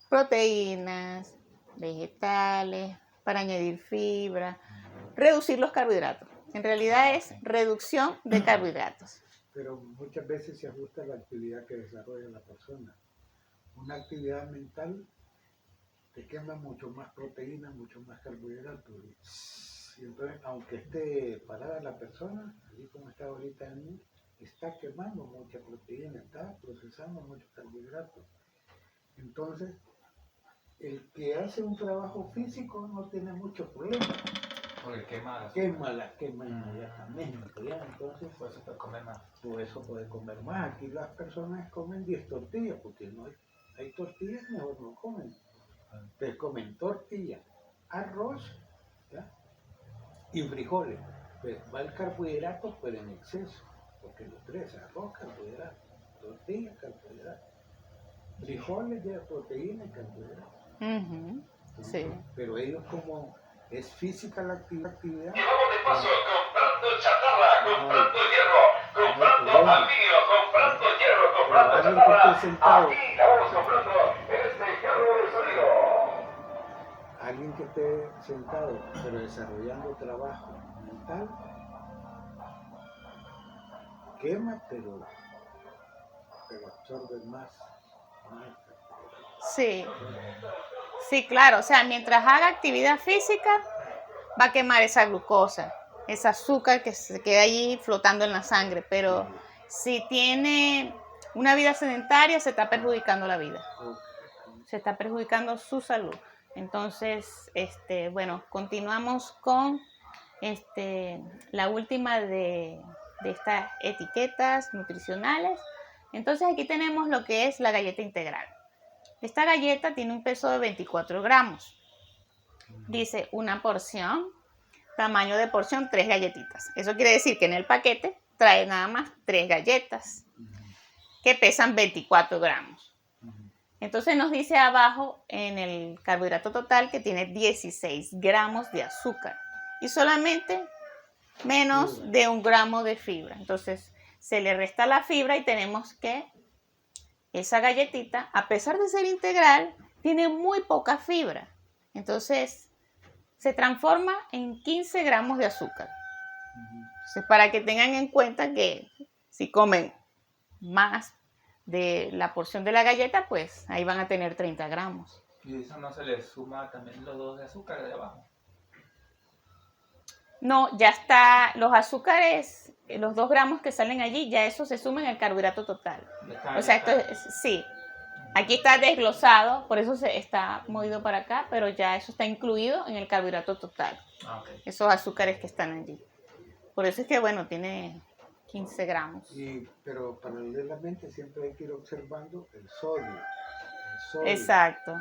S1: proteínas, vegetales, para añadir fibra, reducir los carbohidratos. En realidad es reducción de carbohidratos.
S3: Pero muchas veces se ajusta a la actividad que desarrolla la persona. Una actividad mental te quema mucho más proteína, mucho más carbohidratos. Y entonces, aunque esté parada la persona, así como está ahorita en mí, está quemando mucha proteína, está procesando mucho carbohidratos. Entonces, el que hace un trabajo físico no tiene mucho problema.
S2: Porque quema.
S3: Quema inmediatamente, ¿ya? Entonces,
S2: Por eso puede comer más.
S3: por eso puede comer más. Aquí las personas comen 10 tortillas, porque no hay tortillas, mejor no comen. Entonces comen tortilla, arroz, ¿ya? Y frijoles. Pues va el carbohidrato, pero en exceso, porque los tres, arroz, carbohidrato, tortilla, carbohidrato, frijoles de proteína y carbohidrato.
S1: Ujú, sí.
S3: Pero ellos, como es física la actividad,
S4: Vamos de paso comprando chatarra, comprando hierro, comprando
S3: problema.
S4: aluminio, comprando hierro, comprando
S3: Pero alguien que
S4: chatarra.
S3: esté sentado.
S4: Aquí la vamos comprando en este hierro de sonido.
S3: Alguien que esté sentado, pero desarrollando trabajo mental, quema, pero absorbe más.
S1: Sí. Sí, claro. O sea, mientras haga actividad física, va a quemar esa glucosa, ese azúcar que se queda allí flotando en la sangre. Pero si tiene una vida sedentaria, se está perjudicando la vida. Se está perjudicando su salud. Entonces, bueno, continuamos con la última de estas etiquetas nutricionales. Entonces aquí tenemos lo que es la galleta integral. Esta galleta tiene un peso de 24 gramos. Dice una porción, tamaño de porción, 3 galletitas. Eso quiere decir que en el paquete trae nada más 3 galletas que pesan 24 gramos. Entonces nos dice abajo en el carbohidrato total que tiene 16 gramos de azúcar y solamente menos de 1 gramo de fibra. Entonces se le resta la fibra y tenemos que esa galletita, a pesar de ser integral, tiene muy poca fibra. Entonces se transforma en 15 gramos de azúcar. Entonces, para que tengan en cuenta que si comen más de la porción de la galleta, pues ahí van a tener 30 gramos.
S2: Y eso no se le suma también los 2 de azúcar de abajo.
S1: No, ya está, los azúcares, los 2 gramos que salen allí, ya eso se suma en el carbohidrato total. O sea, esto sí, aquí está desglosado, por eso se está movido para acá, pero ya eso está incluido en el carbohidrato total.
S2: Okay.
S1: Esos azúcares que están allí. Por eso es que, bueno, tiene 15 gramos.
S3: Pero paralelamente siempre hay que ir observando el sodio. sodio.
S1: Exacto.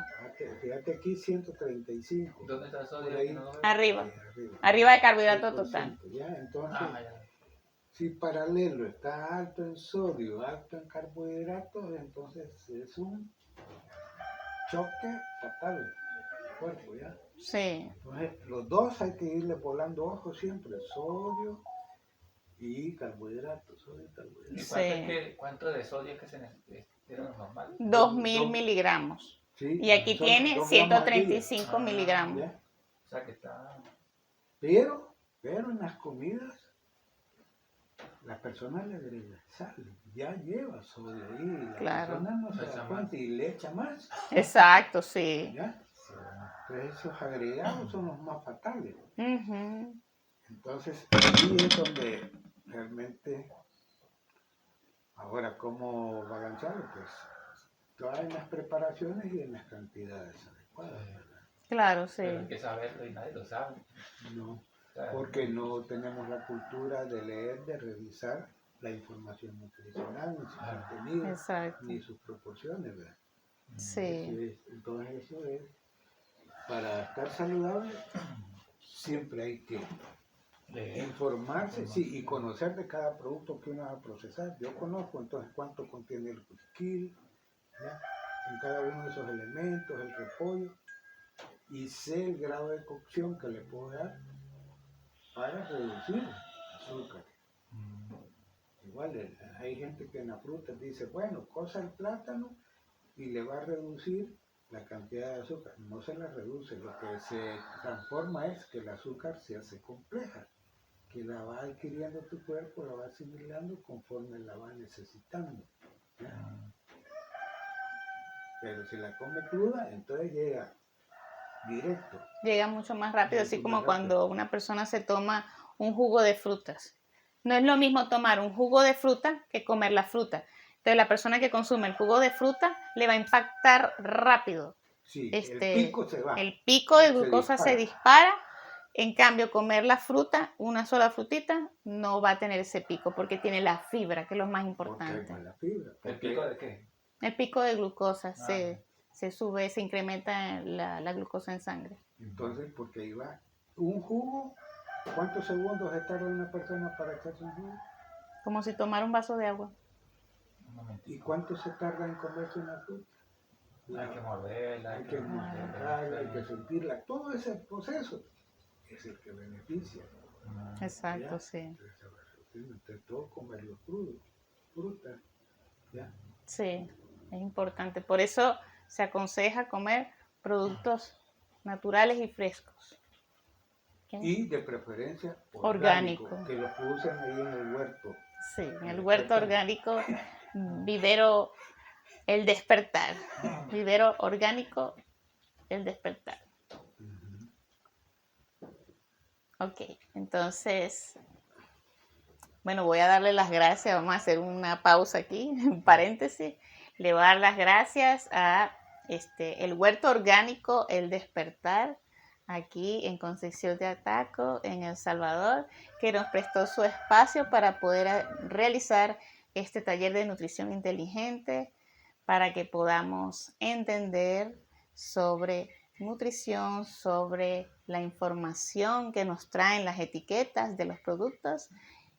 S3: Fíjate aquí 135.
S2: ¿Dónde está el sodio?
S3: Por ahí.
S2: No lo veo.
S1: Arriba.
S3: Ahí,
S1: Arriba de carbohidrato
S3: 6%,
S1: total.
S3: ¿ya? Entonces,
S2: Ya.
S3: si paralelo está alto en sodio, alto en carbohidratos, entonces es un choque fatal al cuerpo, ¿ya?
S1: Sí.
S3: Entonces, los dos hay que irle volando ojo siempre, sodio y carbohidratos, sodio y
S2: ¿Y
S3: carbohidratos.
S2: cuánto de sodio es que se necesita? ¿Es lo normal?
S1: 2000 miligramos.
S3: Sí,
S1: Y aquí
S3: son
S1: tiene
S3: 2 gramos al día,
S1: 135 miligramos.
S3: ¿ya?
S2: O sea que está...
S3: Pero en las comidas, la persona le agrega sal, ya lleva sodio ahí, la
S1: Claro.
S3: persona no se
S2: Echa
S3: da
S2: más.
S3: cuenta y le echa más,
S1: Exacto, sí.
S3: ¿ya? Entonces esos agregados son los más fatales.
S1: Ujú.
S3: Entonces aquí es donde realmente, ahora cómo balancearlo, pues todo en las preparaciones y en las cantidades adecuadas, ¿verdad?
S1: Claro,
S2: Pero hay
S1: sí.
S2: que saberlo y nadie lo sabe.
S3: No,
S2: O sea,
S3: porque no tenemos la cultura de leer, de revisar la información nutricional, ni su contenido,
S1: Exacto.
S3: ni sus proporciones, ¿verdad?
S1: Sí.
S3: Entonces eso es, para estar saludable, siempre hay que informarse, sí, y conocer de cada producto que uno va a procesar. Yo conozco entonces cuánto contiene el whisky, ¿ya? En cada uno de esos elementos, el repollo, y sé el grado de cocción que le puedo dar para reducir azúcar. Igual hay gente que en la fruta dice, bueno, cosa el plátano y le va a reducir la cantidad de azúcar. No se la reduce, lo que se transforma es que el azúcar se hace compleja, que la va adquiriendo tu cuerpo, la va asimilando conforme la va necesitando, ¿ya? Pero si la come cruda, entonces llega directo.
S1: Llega mucho más rápido, así
S3: Mucho
S1: como
S3: más rápido.
S1: cuando una persona se toma un jugo de frutas. No es lo mismo tomar un jugo de fruta que comer la fruta. Entonces la persona que consume el jugo de fruta le va a impactar rápido.
S3: Sí, el pico se va.
S1: El pico de
S3: se
S1: glucosa se
S3: dispara.
S1: dispara. En cambio, comer la fruta, una sola frutita, no va a tener ese pico porque tiene la fibra, que es lo más
S3: Porque
S1: importante.
S3: hay mala fibra.
S2: ¿El
S3: Porque
S2: pico de qué?
S1: El pico de glucosa
S2: Ah,
S1: se sube, se incrementa la glucosa en sangre.
S3: entonces, porque ahí va un jugo, ¿cuántos segundos se tarda una persona para echarse un jugo?
S1: Como si tomara un vaso de agua.
S2: un momentito.
S3: ¿Y cuánto se tarda en comerse una fruta?
S2: Hay que morderla,
S3: Hay que morderla, hay que sentirla. Todo ese proceso es el que beneficia.
S1: Exacto,
S3: ¿ya?
S1: sí.
S3: Entonces, todo comerlo crudo, fruta, ¿ya?
S1: Sí, es importante. Por eso se aconseja comer productos naturales y frescos. ¿Ok?
S3: Y de preferencia
S1: Orgánico.
S3: que los producen ahí en el huerto.
S1: Sí, en el huerto orgánico, vivero El Despertar. Vivero orgánico El Despertar. Ok, entonces, bueno, voy a darle las gracias, vamos a hacer una pausa aquí, un paréntesis. Le voy a dar las gracias a el huerto orgánico El Despertar, aquí en Concepción de Ataco, en El Salvador, que nos prestó su espacio para poder realizar este taller de nutrición inteligente, para que podamos entender sobre nutrición, sobre la información que nos traen las etiquetas de los productos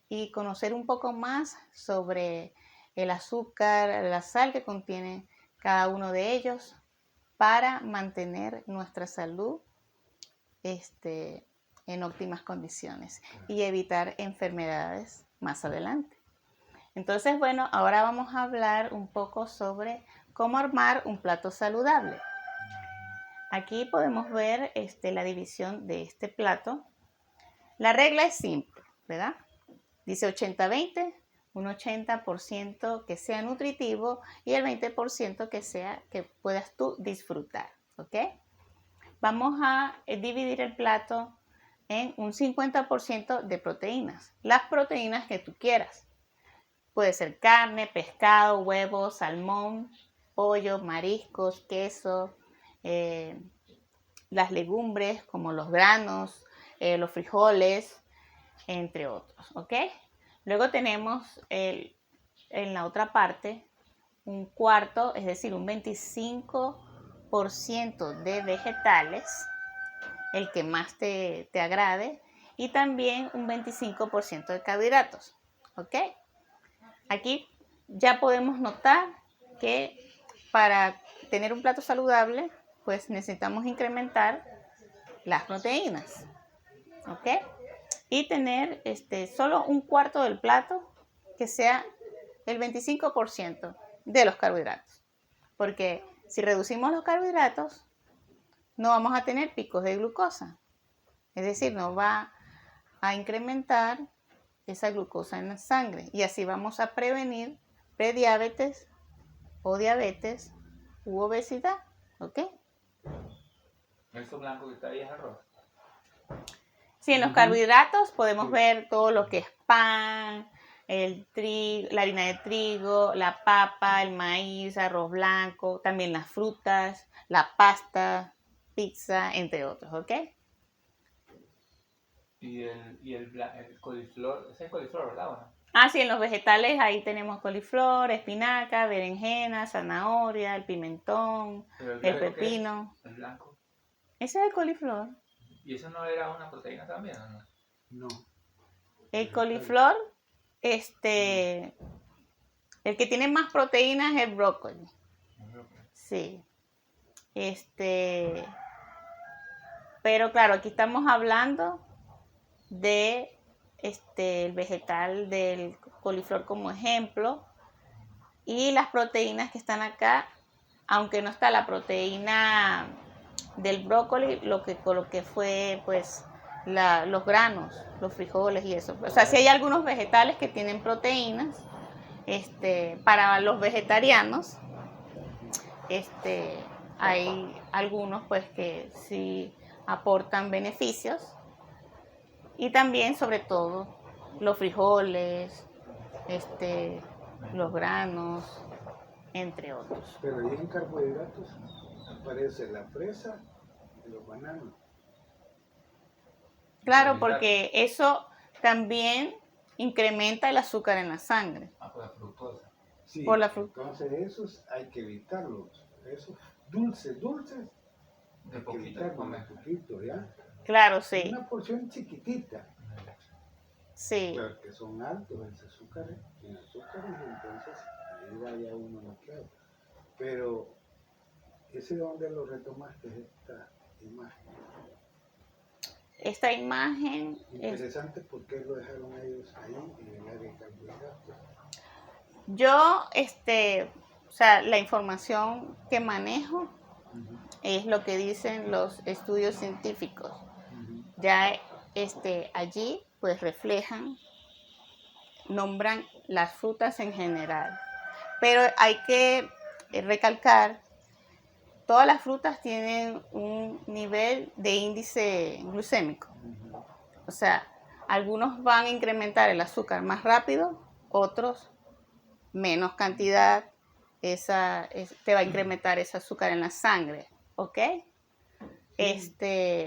S1: y conocer un poco más sobre el azúcar, la sal que contiene cada uno de ellos para mantener nuestra salud en óptimas condiciones y evitar enfermedades más adelante. Entonces, bueno, ahora vamos a hablar un poco sobre cómo armar un plato saludable. Aquí podemos ver la división de este plato. La regla es simple, ¿verdad? Dice 80-20, un 80% que sea nutritivo y el 20% que puedas tú disfrutar, ¿ok? Vamos a dividir el plato en un 50% de proteínas, las proteínas que tú quieras. Puede ser carne, pescado, huevo, salmón, pollo, mariscos, queso, las legumbres como los granos, los frijoles, entre otros, ¿ok? Luego tenemos en la otra parte un cuarto, es decir, un 25% de vegetales, el que más te agrade, y también un 25% de carbohidratos, ¿ok? Aquí ya podemos notar que para tener un plato saludable, pues necesitamos incrementar las proteínas, ¿ok? Y tener solo un cuarto del plato que sea el 25% de los carbohidratos. Porque si reducimos los carbohidratos, no vamos a tener picos de glucosa. Es decir, no va a incrementar esa glucosa en la sangre. Y así vamos a prevenir prediabetes o diabetes u obesidad. ¿Ok?
S2: Eso blanco que está ahí es arroz.
S1: Sí, en los carbohidratos podemos ver todo lo que es pan, la harina de trigo, la papa, el maíz, arroz blanco, también las frutas, la pasta, pizza, entre otros, ¿ok?
S2: Y el coliflor, ese es coliflor, ¿verdad? Bueno,
S1: Ah, sí, en los vegetales ahí tenemos coliflor, espinaca, berenjena, zanahoria, el pimentón,
S2: pero
S1: el
S2: blanco, ¿qué es?
S1: pepino.
S2: El blanco.
S1: Ese es el coliflor.
S2: ¿Y eso no era una proteína también, o no?
S3: No.
S1: El coliflor, el que tiene más proteínas es el brócoli. Sí. Pero claro, aquí estamos hablando de el vegetal del coliflor como ejemplo, y las proteínas que están acá, aunque no está la proteína del brócoli, lo que coloqué fue pues los granos, los frijoles y eso. O sea, sí hay algunos vegetales que tienen proteínas, para los vegetarianos, hay algunos pues que sí aportan beneficios, y también sobre todo los frijoles, los granos, entre otros.
S3: Pero ahí en carbohidratos aparece la fresa y los bananos.
S1: Claro, porque eso también incrementa el azúcar en la sangre.
S2: Ah, pues la fructosa.
S3: Sí,
S1: Por la
S3: entonces esos hay que evitarlos. Esos dulces,
S2: De
S3: hay que
S2: poquito,
S3: evitarlos
S2: comer.
S3: un poquito, ¿ya?
S1: Claro, sí,
S3: Una porción chiquitita,
S1: sí.
S3: pero que son altos en azúcares, entonces ahí vaya uno noqueado. Pero ese donde lo retomaste, esta imagen.
S1: Esta imagen
S3: Interesante porque lo dejaron ellos ahí en el área de carbohidratos.
S1: yo, o sea, la información que manejo es lo que dicen los estudios científicos. Ya allí pues reflejan, nombran las frutas en general. Pero hay que recalcar, todas las frutas tienen un nivel de índice glucémico. O sea, algunos van a incrementar el azúcar más rápido, otros menos cantidad. Te va a incrementar ese azúcar en la sangre, ¿ok?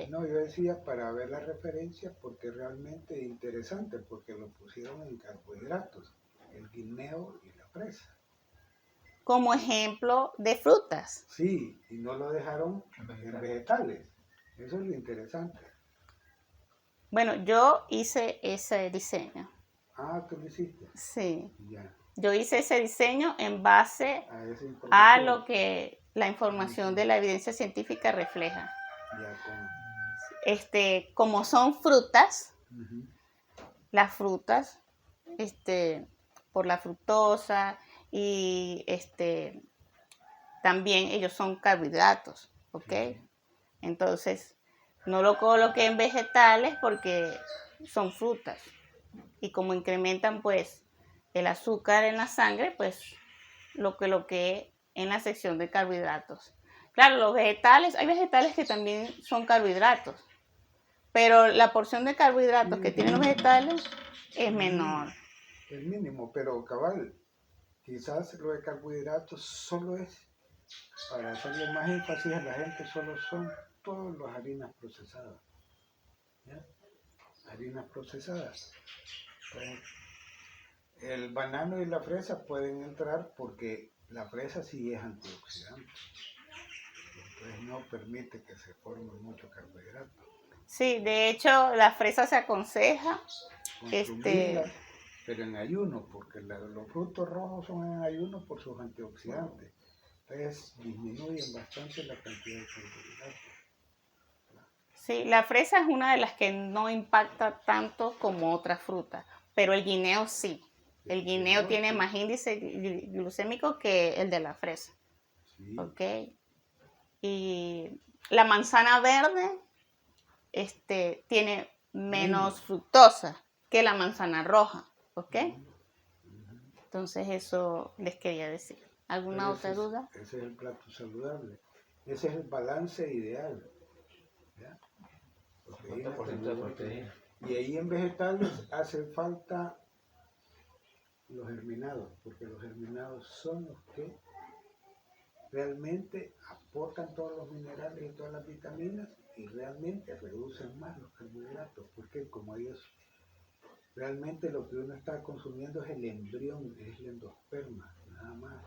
S3: No, yo decía para ver la referencia porque es realmente interesante porque lo pusieron en carbohidratos, el guineo y la fresa.
S1: Como ejemplo de frutas.
S3: Sí, y no lo dejaron en vegetales. Eso es lo interesante.
S1: Bueno, yo hice ese diseño.
S3: Ah, tú lo hiciste.
S1: Sí.
S3: Ya.
S1: Yo hice ese diseño en base
S3: Esa información.
S1: a lo que la información de la evidencia científica refleja.
S3: Ya con...
S1: Como son frutas,
S3: Ujú.
S1: las frutas, por la fructosa, y también ellos son carbohidratos, ¿ok?
S3: Sí.
S1: Entonces, no lo coloqué en vegetales porque son frutas, y como incrementan pues el azúcar en la sangre, pues lo coloqué en la sección de carbohidratos. Claro, los vegetales, hay vegetales que también son carbohidratos, pero la porción de carbohidratos que tienen los vegetales es menor.
S3: El mínimo, pero cabal, quizás lo de carbohidratos solo es, para hacerle más énfasis a la gente, solo son todas las harinas procesadas. ¿Ya? Harinas procesadas. Pues, el banano y la fresa pueden entrar porque La fresa sí es antioxidante, entonces no permite que se forme mucho carbohidrato.
S1: Sí, de hecho, la fresa se aconseja,
S3: Consumirla, pero en ayuno, porque los frutos rojos son en ayuno por sus antioxidantes. Entonces disminuyen bastante la cantidad de carbohidratos.
S1: sí, la fresa es una de las que no impacta tanto como otras frutas, pero el guineo sí. El guineo tiene
S3: sí.
S1: más índice glucémico que el de la fresa.
S3: Sí.
S1: ¿Ok? Y la manzana verde tiene menos fructosa que la manzana roja. ¿Ok? Entonces eso les quería decir. ¿Alguna
S3: Pero
S1: otra duda?
S3: Ese es el plato saludable. Ese es el balance ideal. ¿Ya? Proteína,
S2: 50% de
S3: carbohidratos.
S2: proteína.
S3: Y ahí en vegetales hace falta los germinados, porque los germinados son los que realmente aportan todos los minerales y todas las vitaminas y realmente reducen más los carbohidratos, porque como ellos, realmente lo que uno está consumiendo es el embrión, es el endosperma, nada más.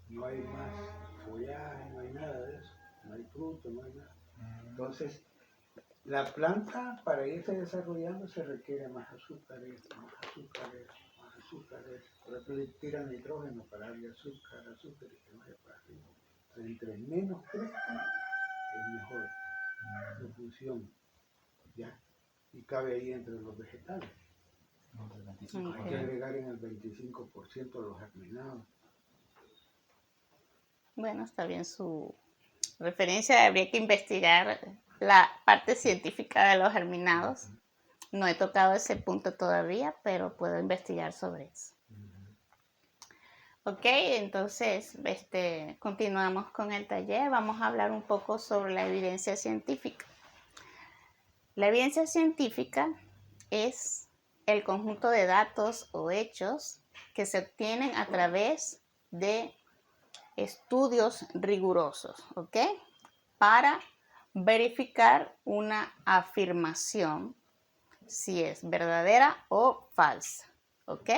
S3: No hay más follaje, no hay nada de eso, no hay fruto, no hay nada. Entonces, la planta para irse desarrollando se requiere más azúcares, más azúcares, más azúcares. Por eso le tiran nitrógeno para darle azúcar y que no vaya para arriba. Entonces, entre menos crezca, es mejor su función, ¿ya? Y cabe ahí entre los vegetales. Hay que agregar en el 25% los germinados.
S1: Bueno, está bien su referencia. Habría que investigar la parte científica de los germinados. No he tocado ese punto todavía, pero puedo investigar sobre eso. Ok, entonces continuamos con el taller. Vamos a hablar un poco sobre la evidencia científica. La evidencia científica es el conjunto de datos o hechos que se obtienen a través de estudios rigurosos, ¿ok? Para verificar una afirmación, si es verdadera o falsa, ¿ok?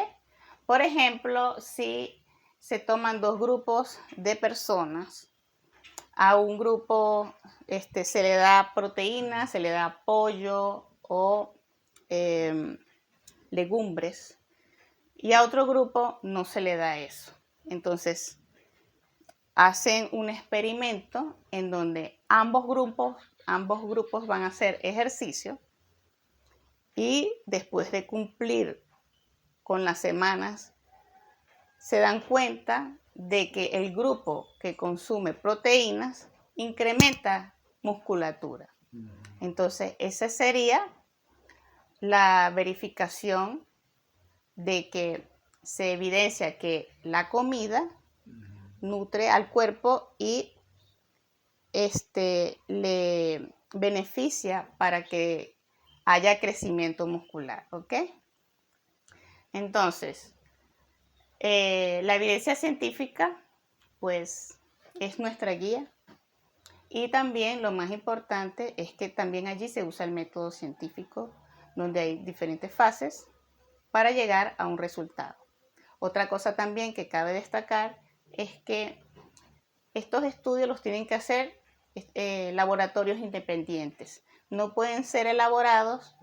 S1: Por ejemplo, si se toman dos grupos de personas, a un grupo se le da proteína, se le da pollo o legumbres, y a otro grupo no se le da eso. Entonces, hacen un experimento en donde ambos grupos van a hacer ejercicio y después de cumplir con las semanas se dan cuenta de que el grupo que consume proteínas incrementa musculatura. Entonces, esa sería la verificación de que se evidencia que la comida nutre al cuerpo y le beneficia para que haya crecimiento muscular, ¿ok? Entonces, la evidencia científica, pues, es nuestra guía. Y también lo más importante es que también allí se usa el método científico, donde hay diferentes fases para llegar a un resultado. Otra cosa también que cabe destacar es que estos estudios los tienen que hacer laboratorios independientes. No pueden ser elaborados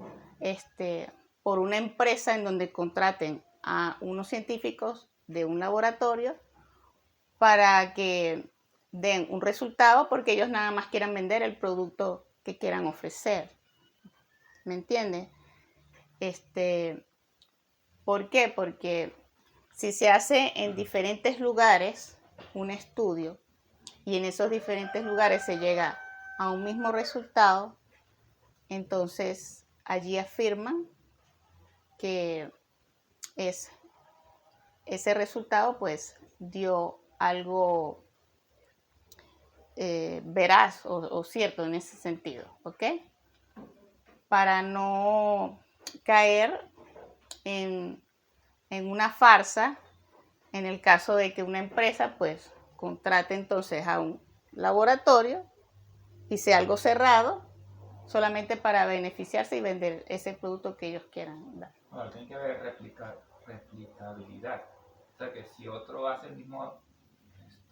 S1: por una empresa en donde contraten a unos científicos de un laboratorio para que den un resultado porque ellos nada más quieran vender el producto que quieran ofrecer. ¿Me entiendes? ¿Por qué? Porque si se hace en diferentes lugares un estudio y en esos diferentes lugares se llega a un mismo resultado, entonces allí afirman que ese resultado pues dio algo veraz o cierto en ese sentido, ¿ok? Para no caer en una farsa, en el caso de que una empresa pues contrate entonces a un laboratorio y sea algo cerrado solamente para beneficiarse y vender ese producto que ellos quieran dar.
S2: Bueno, tiene que haber replicabilidad. O sea que si otro hace el mismo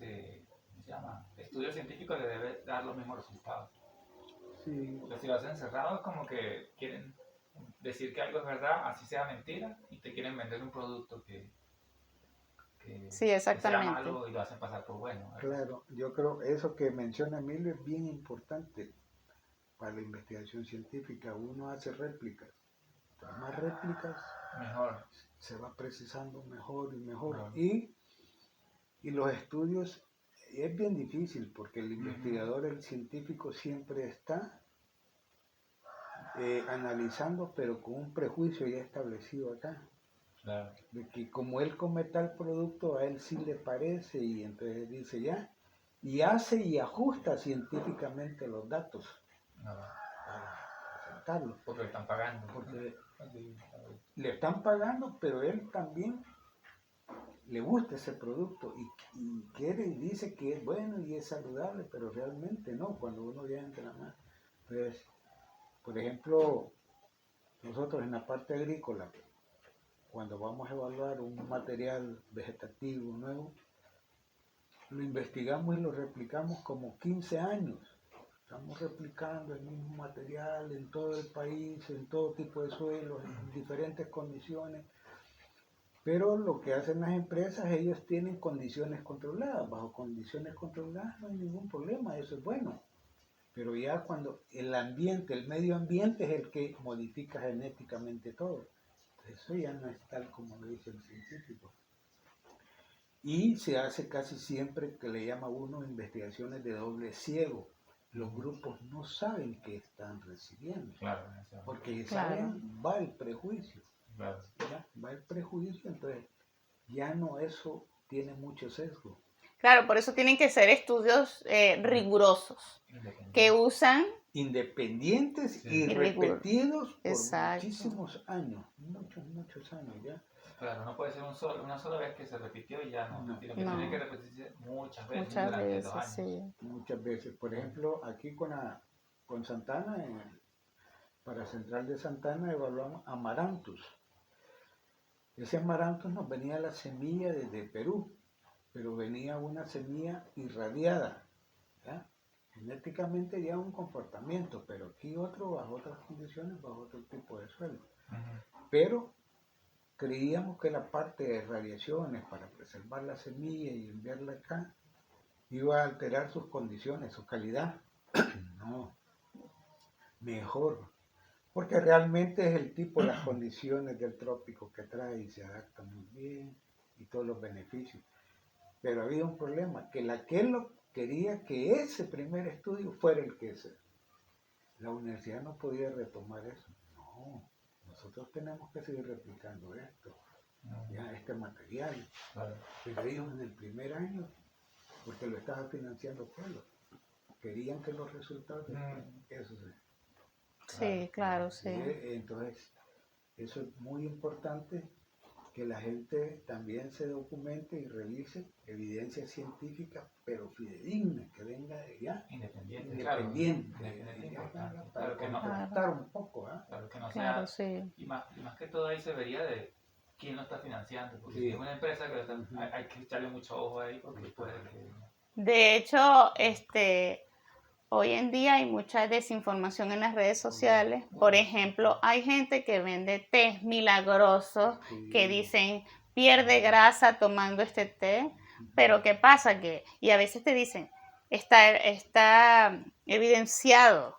S2: ¿cómo se llama? Estudio científico le debe dar los mismos resultados.
S3: Sí,
S2: Porque si lo hacen cerrado es como que quieren decir que algo es verdad, así sea mentira, y te quieren vender un producto
S1: Sí,
S2: que sea
S1: exactamente.
S2: malo y lo hacen pasar por bueno, ¿verdad?
S3: claro, yo creo eso que menciona Emilio es bien importante para la investigación científica. Uno hace réplicas, entre más réplicas
S2: Mejor.
S3: se va precisando mejor y mejor.
S2: Claro.
S3: Y los estudios es bien difícil porque el
S2: Ujú.
S3: investigador, el científico siempre está analizando, pero con un prejuicio ya establecido acá,
S2: Claro.
S3: de que como él come tal producto, a él sí le parece y entonces dice ya, y hace y ajusta científicamente los datos
S2: No,
S3: para presentarlos,
S2: porque le están pagando.
S3: porque
S2: Así,
S3: le están pagando, pero él también le gusta ese producto y quiere y dice que es bueno y es saludable, pero realmente no, cuando uno ya entra más. Entonces, por ejemplo, nosotros en la parte agrícola, cuando vamos a evaluar un material vegetativo nuevo, lo investigamos y lo replicamos como 15 años. Estamos replicando el mismo material en todo el país, en todo tipo de suelos, en diferentes condiciones. Pero lo que hacen las empresas, ellos tienen condiciones controladas. Bajo condiciones controladas no hay ningún problema, eso es bueno. Pero ya cuando el ambiente, el medio ambiente es el que modifica genéticamente todo. Eso ya no es tal como lo dice el científico. Y se hace casi siempre que le llama uno investigaciones de doble ciego. Los grupos no saben qué están recibiendo.
S2: claro, eso.
S3: Porque
S1: Claro.
S3: saben, va el prejuicio.
S2: Claro.
S3: ¿Ya? Va el prejuicio, entonces ya no eso tiene mucho sesgo.
S1: Claro, por eso tienen que ser estudios rigurosos,
S2: Independiente.
S1: que usan,
S3: Independientes
S2: Sí.
S3: y
S1: Y
S3: repetidos por
S1: exacto.
S3: muchísimos años. Muchos años ya.
S2: Claro, no puede ser una sola vez que se repitió y ya no,
S3: No.
S2: sino que
S1: No.
S2: tiene que repetirse muchas veces
S1: muchas
S2: durante
S1: veces,
S2: los años.
S1: sí.
S3: Muchas veces. Por ejemplo, aquí con Santana, para Central de Santana evaluamos amaranthus. Ese amaranthus nos venía la semilla desde Perú, pero venía una semilla irradiada, ¿ya? Genéticamente ya un comportamiento, pero aquí otro bajo otras condiciones, bajo otro tipo de suelo.
S2: Ujú.
S3: Pero creíamos que la parte de radiaciones para preservar la semilla y enviarla acá iba a alterar sus condiciones, su calidad. No, mejor, porque realmente es el tipo, las condiciones del trópico que trae y se adapta muy bien y todos los beneficios. Pero había un problema, que la que él quería que ese primer estudio fuera el que se. La universidad no podía retomar eso. No, nosotros tenemos que seguir replicando esto, ya este material.
S2: Claro.
S3: Pero ellos en el primer año, porque lo estaba financiando Pueblo, querían que los resultados, eso se.
S1: Sí, claro, sí.
S3: Entonces, eso es muy importante, que la gente también se documente y revise evidencia científica, pero fidedigna, que venga de allá,
S2: Independiente,
S3: independiente,
S2: claro. Independiente, importante.
S3: para
S2: Claro que no,
S3: contrastar un poco.
S2: claro que no
S1: Claro,
S2: sea,
S1: sí.
S2: y más que todo ahí se vería de quién lo está financiando, porque
S3: Sí.
S2: si es una empresa que lo está,
S3: Ujú.
S2: hay que echarle mucho ojo ahí, porque puede que...
S1: De hecho, hoy en día hay mucha desinformación en las redes sociales. Por ejemplo, hay gente que vende tés milagrosos que dicen pierde grasa tomando este té, pero ¿qué pasa? Y a veces te dicen, está evidenciado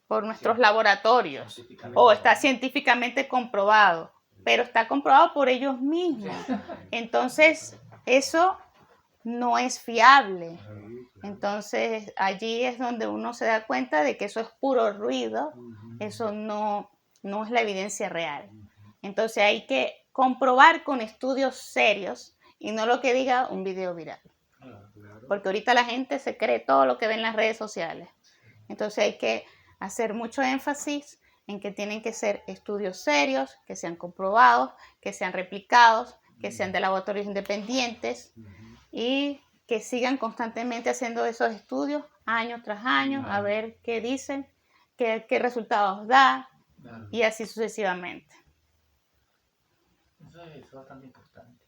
S1: por nuestros
S2: Sí.
S1: laboratorios
S2: Científicamente.
S1: o está científicamente comprobado, pero está comprobado por ellos mismos. Entonces, eso no es fiable. Entonces, allí es donde uno se da cuenta de que eso es puro ruido, eso no es la evidencia real. Entonces, hay que comprobar con estudios serios y no lo que diga un video viral.
S3: Claro.
S1: Porque ahorita la gente se cree todo lo que ve en las redes sociales. Entonces, hay que hacer mucho énfasis en que tienen que ser estudios serios, que sean comprobados, que sean replicados, que sean de laboratorios independientes y que sigan constantemente haciendo esos estudios año tras año, a ver qué dicen, qué resultados da
S2: Claro.
S1: y así sucesivamente.
S2: Eso es bastante importante.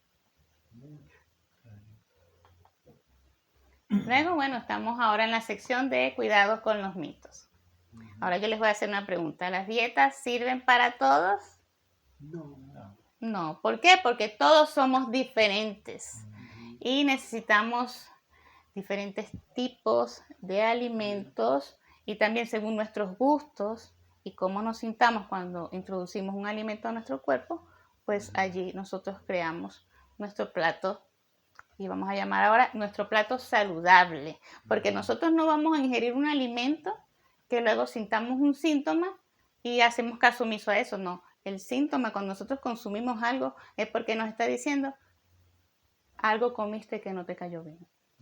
S1: Luego, bueno, estamos ahora en la sección de cuidados con los mitos. Ahora yo les voy a hacer una pregunta. ¿Las dietas sirven para todos?
S3: No.
S2: No.
S1: No. ¿Por qué? Porque todos somos diferentes y necesitamos diferentes tipos de alimentos y también según nuestros gustos y cómo nos sintamos cuando introducimos un alimento a nuestro cuerpo, pues allí nosotros creamos nuestro plato y vamos a llamar ahora nuestro plato saludable, porque nosotros no vamos a ingerir un alimento que luego sintamos un síntoma y hacemos caso omiso a eso, no. El síntoma cuando nosotros consumimos algo es porque nos está diciendo algo comiste que no te cayó bien.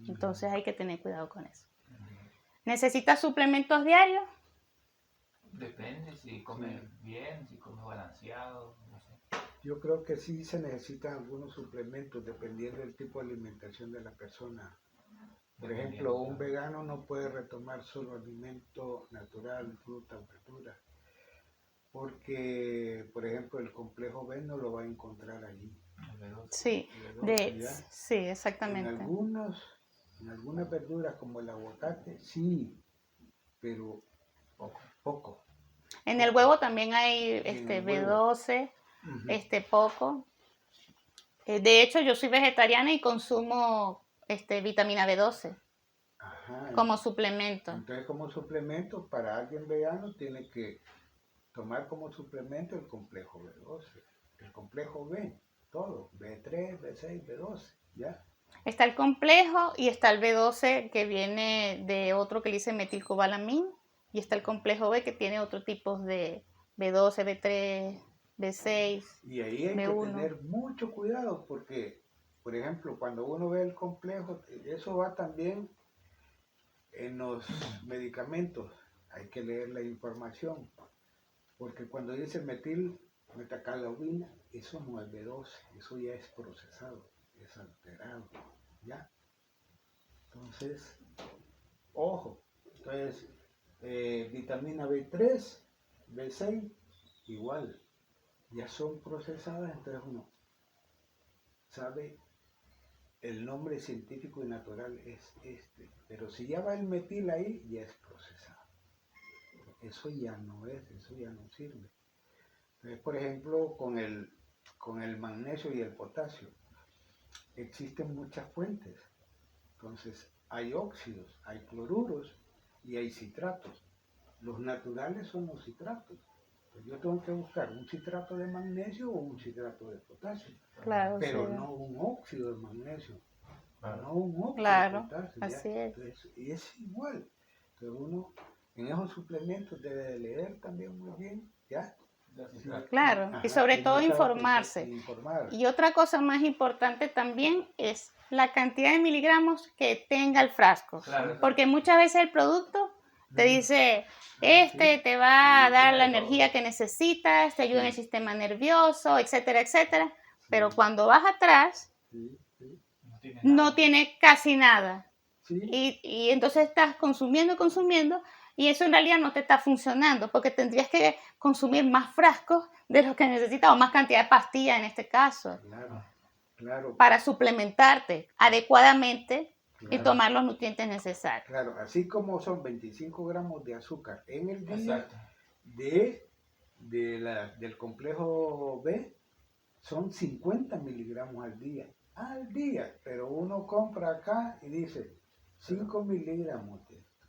S1: Entonces hay que tener cuidado con eso. ¿Necesitas suplementos diarios?
S2: Depende si come bien, si come balanceado, no sé.
S3: Yo creo que sí se necesitan algunos suplementos dependiendo del tipo de alimentación de la persona. Por ejemplo, un vegano no puede retomar solo alimento natural, fruta o verdura, porque, por ejemplo, el complejo B no lo va a encontrar allí.
S2: El B12.
S1: Sí, sí, exactamente.
S3: En algunas verduras como el aguacate, sí, pero poco.
S1: En el huevo también hay
S3: En el
S1: B12,
S3: Ujú.
S1: poco. De hecho, yo soy vegetariana y consumo vitamina B12
S3: Ajá,
S1: como suplemento.
S3: entonces como suplemento para alguien vegano tiene que tomar como suplemento el complejo B12, el complejo B, todo, B3, B6, B12, ¿ya?
S1: Está el complejo y está el B12 que viene de otro que le dice metilcobalamina y está el complejo B que tiene otro tipo de B12, B3, B6,
S3: Y ahí hay que
S1: B1.
S3: tener mucho cuidado porque, por ejemplo, cuando uno ve el complejo, eso va también en los medicamentos, hay que leer la información, porque cuando dice metacalobina, eso no es B12, eso ya es procesado, es alterado, ¿ya? Entonces, ojo, entonces, vitamina B3, B6, igual, ya son procesadas, entonces uno sabe el nombre científico y natural es este, pero si ya va el metil ahí, ya es procesado. Eso ya no es, eso ya no sirve. Entonces, por ejemplo, con el magnesio y el potasio, existen muchas fuentes. Entonces, hay óxidos, hay cloruros y hay citratos. Los naturales son los citratos. Pues yo tengo que buscar un citrato de magnesio o un citrato de potasio,
S1: Claro,
S3: pero
S1: sí.
S3: no un óxido de magnesio,
S2: Claro.
S3: no un óxido
S1: Claro,
S3: de potasio.
S1: así
S3: ¿ya?
S1: es.
S3: Entonces, y es igual. Entonces uno en esos suplementos debe de leer también muy bien, ¿ya? Sí,
S1: Claro, y
S3: ajá,
S1: sobre
S3: si
S1: todo
S3: no sabe
S1: informarse.
S3: informar.
S1: Y otra cosa más importante también es la cantidad de miligramos que tenga el frasco.
S2: Claro.
S1: Porque muchas veces el producto te dice, te va a dar la energía que necesitas, te ayuda en el sistema nervioso, etcétera, etcétera. Pero cuando vas atrás,
S3: Sí, sí,
S2: No tiene
S1: no
S2: nada.
S1: tiene casi nada.
S3: sí,
S1: Y entonces estás consumiendo, y eso en realidad no te está funcionando porque tendrías que consumir más frascos de lo que necesitas o más cantidad de pastillas en este caso
S3: claro, claro,
S1: para suplementarte adecuadamente y
S3: claro,
S1: tomar los nutrientes necesarios.
S3: claro. Así como son 25 gramos de azúcar en el día
S2: Exacto.
S3: del complejo B, son 50 miligramos al día, pero uno compra acá y dice 5 miligramos de esto,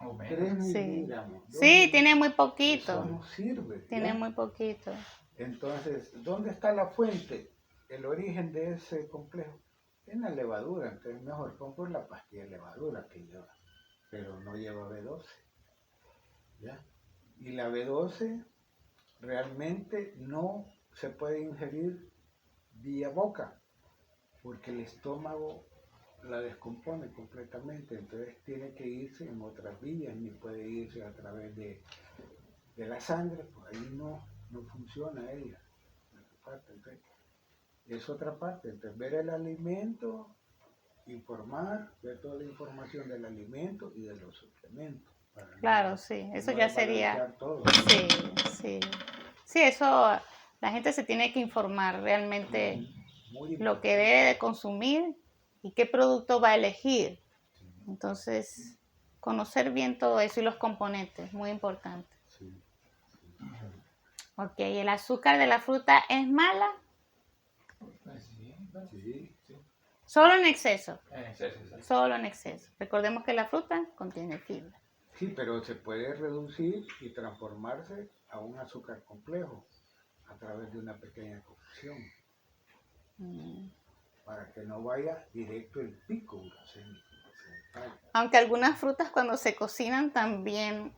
S2: O
S3: 3
S2: menos.
S1: Sí,
S3: miligramos, 2
S1: sí, tiene muy
S3: Eso
S1: poquito,
S3: no sirve.
S1: tiene
S3: ¿ya?
S1: muy poquito.
S3: Entonces, ¿dónde está la fuente? El origen de ese complejo en la levadura. Entonces, mejor compro la pastilla de levadura que lleva, pero no lleva B12. ¿Ya? Y la B12 realmente no se puede ingerir vía boca, porque el estómago la descompone completamente, entonces tiene que irse en otras vías, ni puede irse a través de la sangre, pues ahí no funciona ella. Entonces, es otra parte, entonces ver el alimento, informar, ver toda la información del alimento y de los suplementos.
S1: Claro, sí, eso ya sería,
S3: Todo.
S1: sí, sí. Sí, eso la gente se tiene que informar realmente
S3: Muy
S1: lo que
S3: importante.
S1: debe de consumir y qué producto va a elegir. Entonces, conocer bien todo eso y los componentes, muy importante.
S3: Sí.
S1: Ok, ¿el azúcar de la fruta es mala?
S2: Pues sí, bueno,
S3: Sí.
S2: sí.
S1: Solo en exceso,
S2: En exceso, exacto.
S1: solo en exceso. Recordemos que la fruta contiene fibra.
S3: Sí, pero se puede reducir y transformarse a un azúcar complejo a través de una pequeña cocción
S1: Mm.
S3: para que no vaya directo el pico glucémico. que se vaya.
S1: Aunque algunas frutas cuando se cocinan también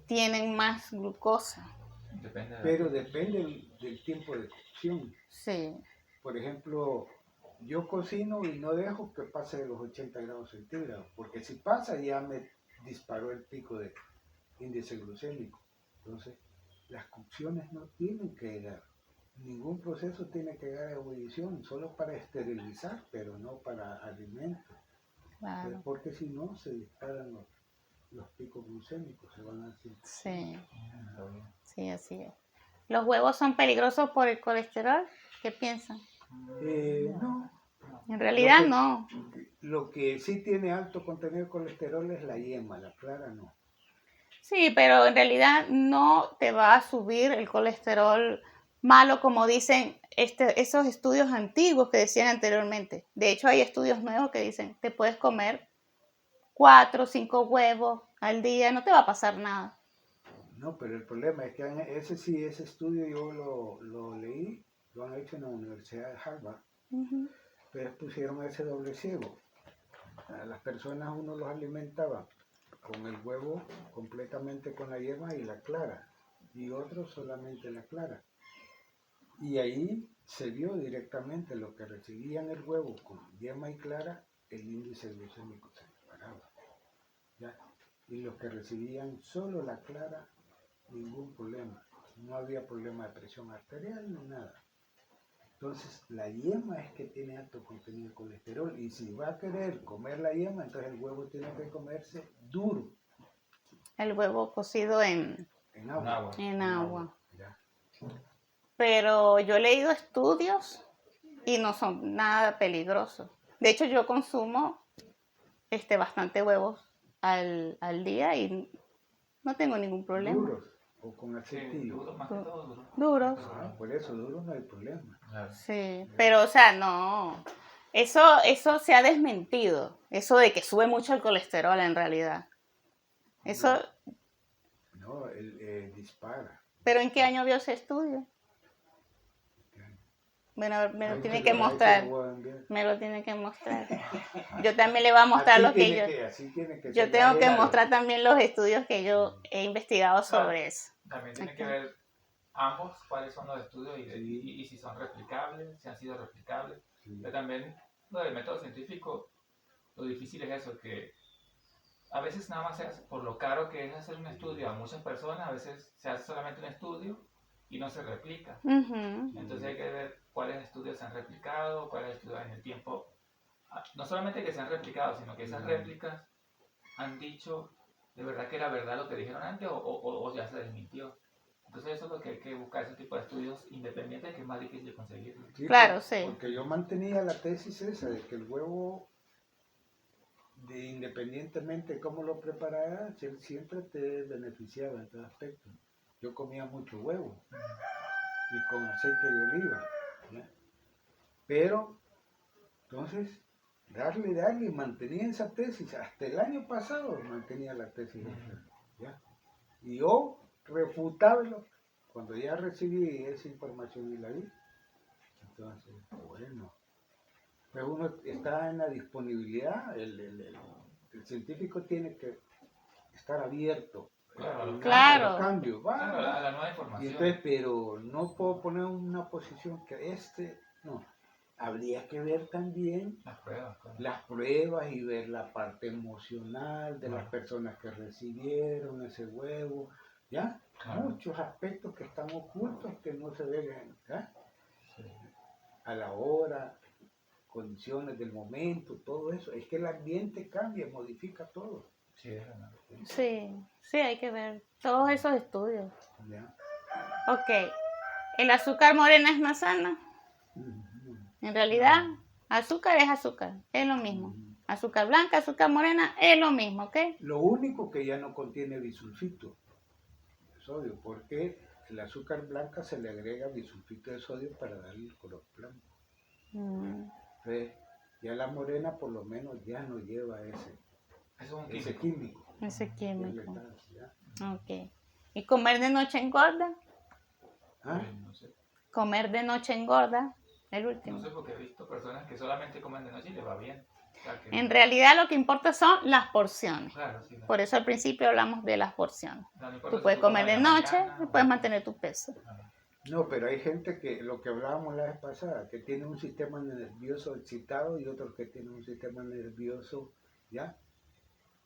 S1: tienen más glucosa.
S2: Depende de
S3: Pero depende del tiempo de cocción.
S1: Sí,
S3: Por ejemplo, yo cocino y no dejo que pase de los 80 grados centígrados, porque si pasa ya me disparó el pico de índice glucémico. Entonces, las cocciones no tienen que llegar, ningún proceso tiene que llegar a ebullición, solo para esterilizar, pero no para alimentos,
S1: claro.
S3: porque si no se disparan los picos glucémicos, se van a hacer.
S1: Sí,
S2: Está bien.
S1: sí, así es. ¿Los huevos son peligrosos por el colesterol? ¿Qué piensan?
S3: No,
S1: En realidad
S3: Lo que-
S1: no.
S3: lo que sí tiene alto contenido de colesterol es la yema, la clara no.
S1: Sí, pero en realidad no te va a subir el colesterol malo como dicen esos estudios antiguos que decían anteriormente. De hecho, hay estudios nuevos que dicen, te puedes comer 4 o 5 huevos al día, no te va a pasar nada.
S3: No, pero el problema es que ese estudio yo lo leí, lo han hecho en la Universidad de Harvard,
S1: Ujú.
S3: pero pusieron ese doble ciego. A las personas uno los alimentaba con el huevo completamente con la yema y la clara, y otros solamente la clara. Y ahí se vio directamente lo que recibían el huevo con yema y clara, el índice glucémico se disparaba. ¿Ya? Y los que recibían solo la clara, ningún problema. No había problema de presión arterial ni nada. Entonces, la yema es que tiene alto contenido de colesterol. Y si va a querer comer la yema, entonces el huevo tiene que comerse duro,
S1: El huevo cocido
S3: en agua.
S1: en agua.
S3: ¿Ya?
S1: Pero yo he leído estudios y no son nada peligrosos. De hecho, yo consumo bastante huevos al día y no tengo ningún problema.
S3: Duros o con
S2: Sí,
S3: aceitillo.
S2: duro, más que todo duro.
S1: Duros.
S3: Ah, por eso duro no hay problema.
S2: Claro.
S1: Sí, pero o sea, no. Eso se ha desmentido. Eso de que sube mucho el colesterol en realidad. Eso,
S3: No, él dispara.
S1: ¿pero en qué año vio ese estudio? Bueno, a ver, me lo
S3: Ahí
S1: tiene
S3: te
S1: que
S3: ahí te
S1: mostrar.
S3: lo voy a enviar.
S1: Me lo tiene que mostrar. Yo también le voy a mostrar
S3: Así
S1: lo que
S3: tiene
S1: yo.
S3: así tiene que
S1: Yo
S3: ser.
S1: tengo que
S2: Claro.
S1: mostrar también los estudios que yo he investigado sobre eso.
S2: También tiene que
S1: Ok.
S2: ver ambos cuáles son los estudios y,
S3: Sí.
S2: y si son replicables, si han sido replicables.
S3: Sí.
S2: Pero también lo del método científico, lo difícil es eso, que a veces nada más se hace, por lo caro que es hacer un estudio a muchas personas, a veces se hace solamente un estudio y no se replica.
S1: Ujú.
S2: Entonces hay que ver cuáles estudios se han replicado, cuáles estudios en el tiempo. No solamente que se han replicado, sino que esas réplicas han dicho de verdad que era verdad lo que dijeron antes o ya se desmintió. Entonces eso es lo que hay que buscar, ese tipo de estudios independientes que es más difícil de conseguir.
S3: Sí,
S1: Claro, sí.
S3: Porque yo mantenía la tesis esa de que el huevo, independientemente de cómo lo prepararas, siempre te beneficiaba en todo aspecto. Yo comía mucho huevo y con aceite de oliva. ¿Ya? Pero, entonces, darle, mantenía esa tesis. Hasta el año pasado mantenía la tesis esa. ¿Ya? Y yo refutábalo cuando ya recibí esa información y la vi. Entonces, bueno, pues uno está en la disponibilidad, el científico tiene que estar abierto
S1: Claro.
S3: al cambio, va,
S2: Claro, a la nueva
S3: y
S2: información.
S3: entonces, pero no puedo poner una posición que no, habría que ver también
S2: Las pruebas. Claro.
S3: las pruebas y ver la parte emocional de las personas que recibieron ese huevo, ¿ya?
S2: Claro.
S3: Muchos aspectos que están ocultos que no se ven, ¿ya?
S2: Sí.
S3: A la hora, condiciones del momento, todo eso. Es que el ambiente cambia, modifica todo.
S2: Sí, es verdad.
S1: Sí, hay que ver todos esos estudios.
S3: ¿Ya?
S1: Ok, ¿el azúcar morena es más sana?
S3: Ujú.
S1: En realidad, azúcar es azúcar, es lo mismo. azúcar blanca, azúcar morena, es lo mismo, ¿ok?
S3: Lo único que ya no contiene bisulfito de sodio, porque el azúcar blanca se le agrega bisulfito de sodio para darle el color blanco. Entonces, ya la morena por lo menos ya no lleva
S2: Eso es un
S3: ese
S2: químico.
S3: químico.
S1: Ese
S3: Es
S1: químico.
S3: letal, ¿ya?
S1: Ok. ¿Y comer de noche engorda?
S3: ¿Ah?
S2: No sé.
S1: Comer de noche engorda, el
S2: No
S1: último.
S2: sé porque he visto personas que solamente comen de noche y les va bien. O sea, que-
S1: En realidad lo que importa son las porciones.
S2: Claro, sí.
S1: Por eso al principio hablamos de las porciones.
S2: No importa
S1: Tú
S2: si
S1: puedes comer
S2: comes
S1: de
S2: en la
S1: noche
S2: mañana
S1: y
S2: o-
S1: puedes mantener tu peso.
S3: No, pero hay gente que, lo que hablábamos la vez pasada, que tiene un sistema nervioso excitado y otros que tienen un sistema nervioso, ¿ya?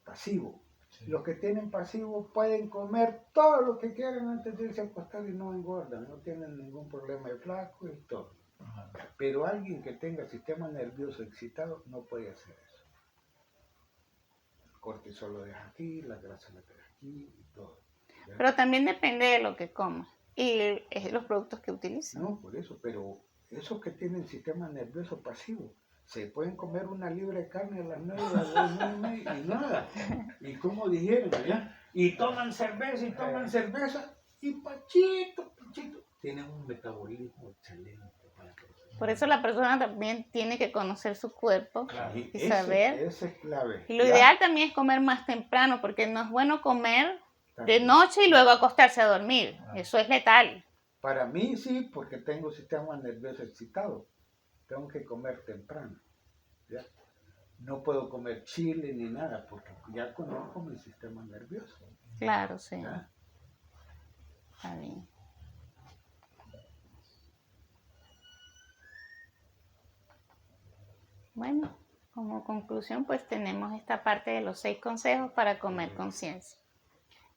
S3: Pasivo.
S2: Sí.
S3: Los que tienen pasivo pueden comer todo lo que quieran antes de irse a acostar y no engordan, no tienen ningún problema de flaco y todo.
S2: Ajá.
S3: Pero alguien que tenga sistema nervioso excitado no puede hacer eso. El cortisol lo deja aquí, la grasa la deja aquí y todo. ¿ya?
S1: Pero también depende de lo que comas y los productos que utilices.
S3: No, por eso, pero esos que tienen sistema nervioso pasivo, se pueden comer una libra de carne a las 9, a las 9 y nada. Y como dijeron, ¿ya? Y toman cerveza y Pachito, tienen un metabolismo excelente.
S1: Por eso la persona también tiene que conocer su cuerpo.
S2: Claro.
S1: Y saber.
S3: Ese es clave.
S1: Y lo
S3: ¿ya?
S1: ideal también es comer más temprano, porque no es bueno comer de
S3: También.
S1: noche y luego acostarse a dormir. Eso es letal.
S3: Para mí sí, porque tengo sistema nervioso excitado. Tengo que comer temprano. ¿ya? No puedo comer chile ni nada, porque ya conozco mi sistema nervioso.
S1: Claro, sí.
S3: ¿ya?
S1: Está bien. Bueno, como conclusión, pues tenemos esta parte de los 6 consejos para comer con ciencia.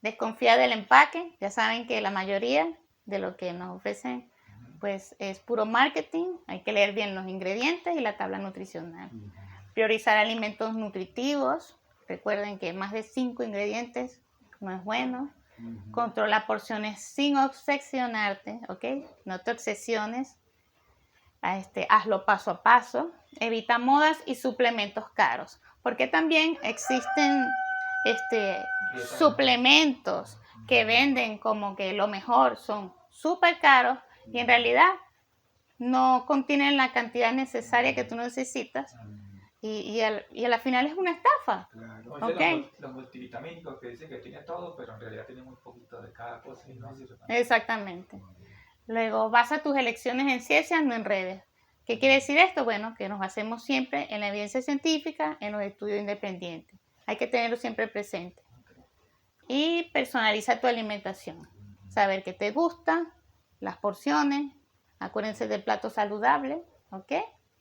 S1: Desconfía del empaque. Ya saben que la mayoría de lo que nos ofrecen pues es puro marketing. Hay que leer bien los ingredientes y la tabla nutricional. Priorizar alimentos nutritivos. Recuerden que más de 5 ingredientes no es bueno. Controla porciones sin obsesionarte, ¿ok? No te obsesiones. Hazlo paso a paso. Evita modas y suplementos caros. Porque también existen suplementos que venden como que lo mejor, son súper caros y en realidad no contienen la cantidad necesaria que tú necesitas y a la final es una estafa.
S3: Claro.
S2: O sea,
S1: Ok.
S2: los multivitamínicos que dicen que tiene todo, pero en realidad tiene muy poquito de cada cosa y no sirve para nada.
S1: Exactamente. Luego, basa tus elecciones en ciencia, no en redes. ¿Qué quiere decir esto? Bueno, que nos basemos siempre en la evidencia científica, en los estudios independientes. Hay que tenerlo siempre presente. Y personaliza tu alimentación. Saber qué te gusta, las porciones. Acuérdense del plato saludable, ¿ok?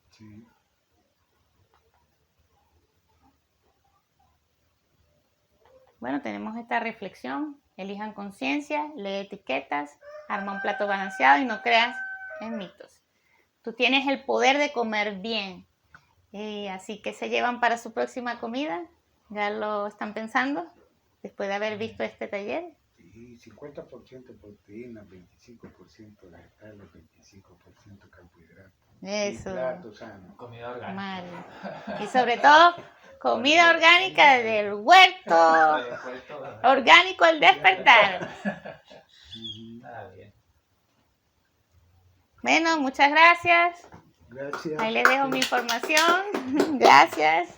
S3: Sí.
S1: Bueno, tenemos esta reflexión. Elijan conciencia, lee etiquetas, arma un plato balanceado y no creas en mitos. Tú tienes el poder de comer bien. Así que se llevan para su próxima comida. ¿Ya lo están pensando? Después de haber visto este taller.
S3: Sí, 50% proteína, 25% vegetales, 25% carbohidratos.
S1: Eso.
S3: Y plato sano.
S2: Comida orgánica.
S1: Mal. Y sobre todo, comida orgánica del huerto.
S2: Después todo.
S1: Orgánico al despertar.
S2: Nada bien.
S1: Bueno, muchas gracias.
S3: Gracias.
S1: Ahí les dejo mi información. Gracias.